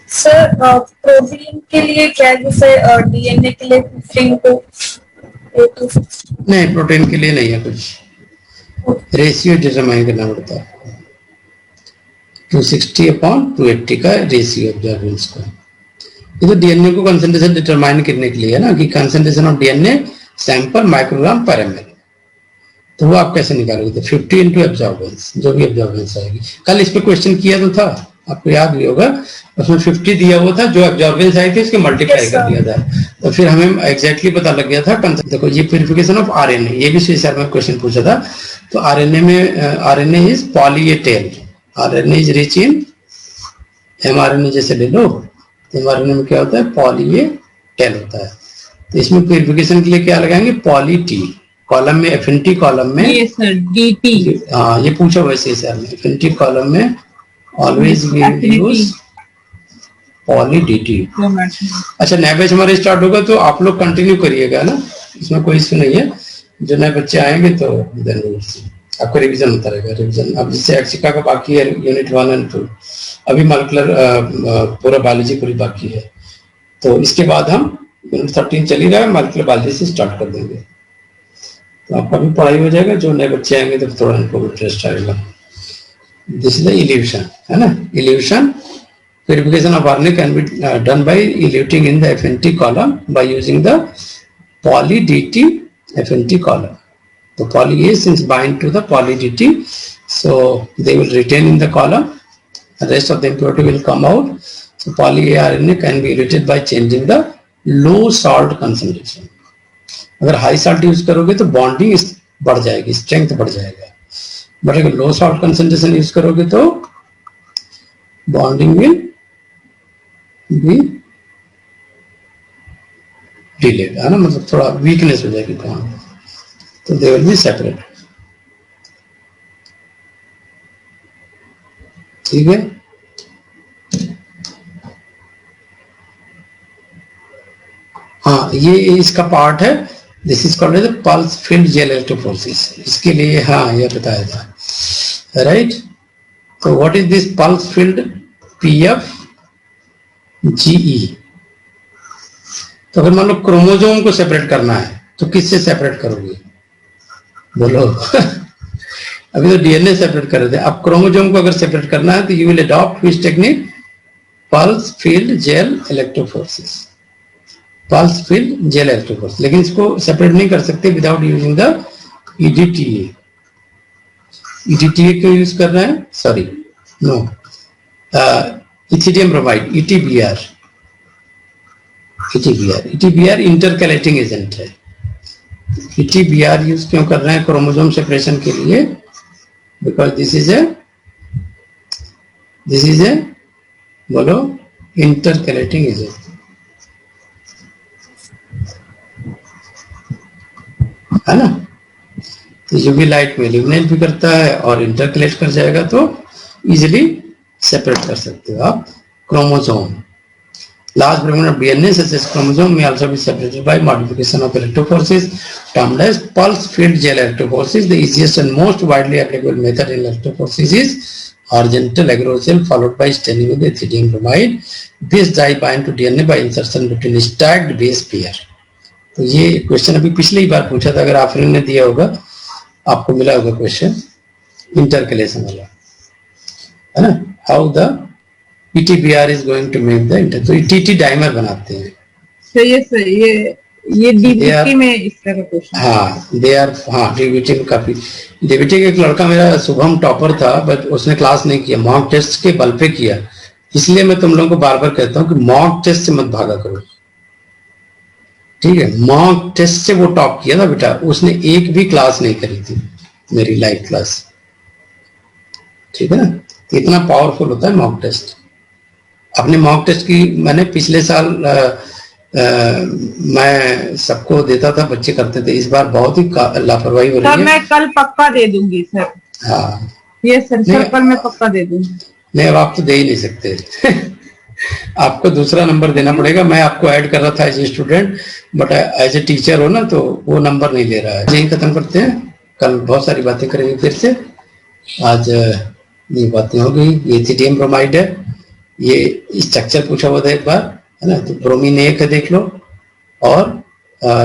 सर प्रोटीन के लिए क्या है, जैसे डीएनए के लिए 15 को 260? नहीं, प्रोटीन के लिए नहीं है कुछ, रेशियो डिटरमाइन करना पड़ता है 260/280 का रेशियो ऑब्जर्वेंस का। ये तो डीएनए को कंसंट्रेशन डिटरमाइन करने के लिए है ना, कि concentration of DNA sample microgram पर एमएल, तो वो आप कैसे निकालोगे? तो 50 इंटू एब्जॉर्बेंस, जो भी एब्जॉर्बेंस आएगी। कल इस पे क्वेश्चन किया तो था, आपको याद भी होगा, उसमें 50 दिया हुआ था, जो एब्जॉर्बेंस आई थी उसके मल्टीप्लाई कर दिया था, तो फिर हमें एग्जैक्टली पता लग गया था। देखो ये प्यूरिफिकेशन ऑफ आरएनए, ये भी श्री सर में क्वेश्चन पूछा था। तो आरएनए में RNA is poly A tail, RNA is rich in mRNA, जैसे ले लो, एमआरएनए में क्या होता है? पॉली ए टेल होता है। तो इसमें प्यूरिफिकेशन के लिए क्या लगाएंगे? पॉली टी, कॉलम में एफिनिटी कॉलम में ये सर डीटी, हाँ ये पूछा वैसे सर में, एफिनिटी कॉलम में always we use poly dT. अच्छा, नया बैच हमारे स्टार्ट होगा तो आप लोग कंटिन्यू करिएगा ना, इसमें कोई इश्यू नहीं है। जो नए बच्चे आएंगे तो आपको रिवीजन होता रहेगा, रिवीजन। अब जैसे एक्सिका का बाकी है यूनिट 1 और 2, अभी मॉलिक्यूलर पूरा बायोलॉजी पूरी बाकी है, तो इसके बाद हम यूनिट 13 चल ही रहा है, मॉलिक्यूलर बायोलॉजी से स्टार्ट कर देंगे, तो आपका भी पढ़ाई हो जाएगा। जो नए बच्चे आएंगे तो थोड़ा इनको इंटरेस्ट आएगा। दिस इज द इल्यूशन, है ना, evolution. Purification of RNA can be done by eluting in the affinity column by using the poly DT affinity column. The poly A since bind to the poly DT, so they will retain in the column. The rest of the impurity will come out. So poly A RNA can be eluted by changing the low salt concentration. अगर high salt use करोगे तो bonding बढ़ जाएगी, strength बढ़ जाएगा. But अगर low salt concentration use करोगे तो bonding will भी डिलेड, है ना, मतलब थोड़ा वीकनेस हो जाएगी बॉन्ड, तो दे विल बी सेपरेट। ठीक है, हाँ ये इसका पार्ट है, this is called as pulse field gel electrophoresis. इसके लिए हाँ ये बताया था, राइट। तो what is this pulse field? PF GE. तो अगर मान लो क्रोमोजोम को सेपरेट करना है तो किससे सेपरेट करोगे? बोलो अभी तो डीएनए सेपरेट कर रहे थे, अब क्रोमोजोम को अगर सेपरेट करना है तो you will adopt which technique? Pulse field gel electrophoresis, pulse field gel electrophoresis. लेकिन इसको सेपरेट नहीं कर सकते without using the EDTA. EDTA क्यों यूज कर रहे हैं? Sorry no, ethidium bromide, ETBR। ETBR intercalating agent है। ETBR यूज क्यों कर रहे हैं क्रोमोसोम सेपरेशन के लिए? बिकॉज दिस इज ए बोलो इंटरकैलेटिंग एजेंट, है ना। तो यूवी लाइट में इल्यूमिनेट भी करता है और इंटरकैलेट कर जाएगा, तो इजिली सेपरेट कर सकते हो आप chromosome. Large fragment of DNA such as chromosome may also be separated by modification of electrophoresis termed as pulse field gel electrophoresis. The easiest and most widely applicable method in electrophoresis is horizontal agrocell followed by staining with ethidium bromide. This dye bind to DNA by insertion between stacked base pair. तो ये question अभी पिछली बार पूछा था, अगर आफरीन ने दिया होगा आपको मिला होगा क्वेश्चन इंटरकलेशन वाला, है ना। How the ETBR is going to make the inter, तो TT डाइमर बनाते हैं। सही है, सही है, ये डीबीटी में इस तरह का क्वेश्चन। हाँ दे आर, हाँ डीबीटी में काफी, डीबीटी का एक लड़का मेरा शुभम टॉपर था, बट उसने क्लास नहीं किया, मॉक टेस्ट के बल पे किया। इसलिए मैं तुम लोगों को बार बार कहता हूँ कि मॉक टेस्ट से मत भागा करो, ठीक है। मॉक टेस्ट से वो टॉप किया था बेटा, उसने एक भी क्लास नहीं करी थी मेरी लाइव क्लास, ठीक है ना। इतना पावरफुल होता है मॉक टेस्ट। अपने मॉक टेस्ट की मैंने पिछले साल मैं सबको देता था, बच्चे करते थे, इस बार बहुत ही लापरवाही हो सर रही है। मैं कल पक्का दे दूंगी सर। हाँ ये सर नहीं, कल मैं पक्का दे दूंगी। नहीं अब आप तो दे ही नहीं सकते आपको दूसरा नंबर देना पड़ेगा। मैं आपको ऐड कर रहा था as a student, but as a teacher हो ना तो वो नंबर नहीं ले रहा है। यही खत्म करते हैं, कल बहुत सारी बातें करेंगे फिर से। आज ये बातें हो गई। ये एथिडियम ब्रोमाइड है, ये स्ट्रक्चर पूछा हुआ था एक बार, है ना। तो ब्रोमीन 1 है, देख लो, और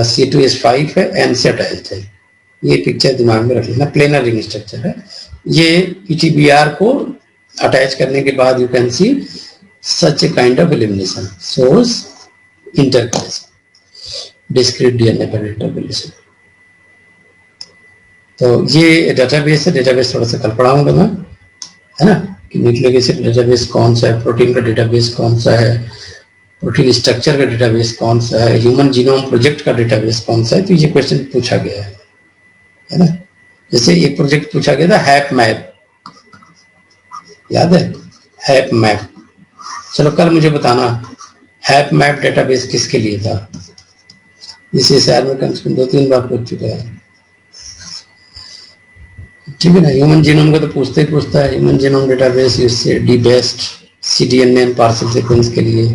C2H5 है, N से अटैच्ड है। ये पिक्चर दिमाग में रख लेना, प्लेनर रिंग स्ट्रक्चर है। ये PTBR को अटैच करने के बाद you can see such a kind of elimination shows intercalation, discrete DNA पर intercalation। तो ये डेटाबेस है, डेटाबेस थोड़ा सा कल पढ़ाऊंगा मैं, है ना, कि न्यूक्लिक एसिड डेटाबेस कौन सा है, प्रोटीन का डेटाबेस कौन सा है, प्रोटीन स्ट्रक्चर का डेटाबेस कौन सा है, ह्यूमन जीनोम प्रोजेक्ट का डेटाबेस कौन सा है। तो ये क्वेश्चन पूछा गया है ना। जैसे एक प्रोजेक्ट पूछा गया था हैप मैप, याद है हैप मैप। चलो कल मुझे बताना हैप मैप डेटाबेस किसके लिए था। इसे शहर में कम से कम 2-3 बार पूछ चुका है, ठीक है ना। ह्यूमन जीनोम का तो पूछता ही पूछता है। ह्यूमन जीनोम डेटाबेस इससे DBEST CDNA पार्सल सीक्वेंस के लिए,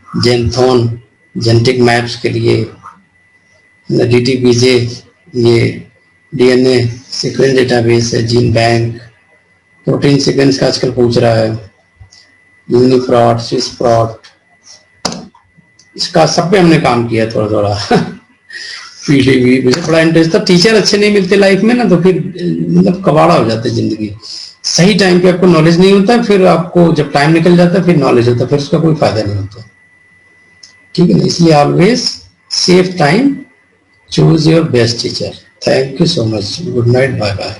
जेनथोन जेनेटिक मैप्स के लिए, DTBJ ये DNA सीक्वेंस डेटाबेस है, जीन बैंक, प्रोटीन सीक्वेंस का आजकल पूछ रहा है, यूनिप्रॉट, स्विसप्रॉट, इसका सब पे हमने काम किया थोड़ा थोड़ा PDB मुझे बड़ा इंटरेस्ट था। टीचर अच्छे नहीं मिलते लाइफ में ना, तो फिर मतलब कबाड़ा हो जाता है जिंदगी। सही टाइम पे आपको नॉलेज नहीं होता, फिर आपको जब टाइम निकल जाता है फिर नॉलेज होता है, फिर उसका कोई फायदा नहीं होता, ठीक है ना। इसलिए always save time, choose your best teacher. Thank you so much, good night, bye bye.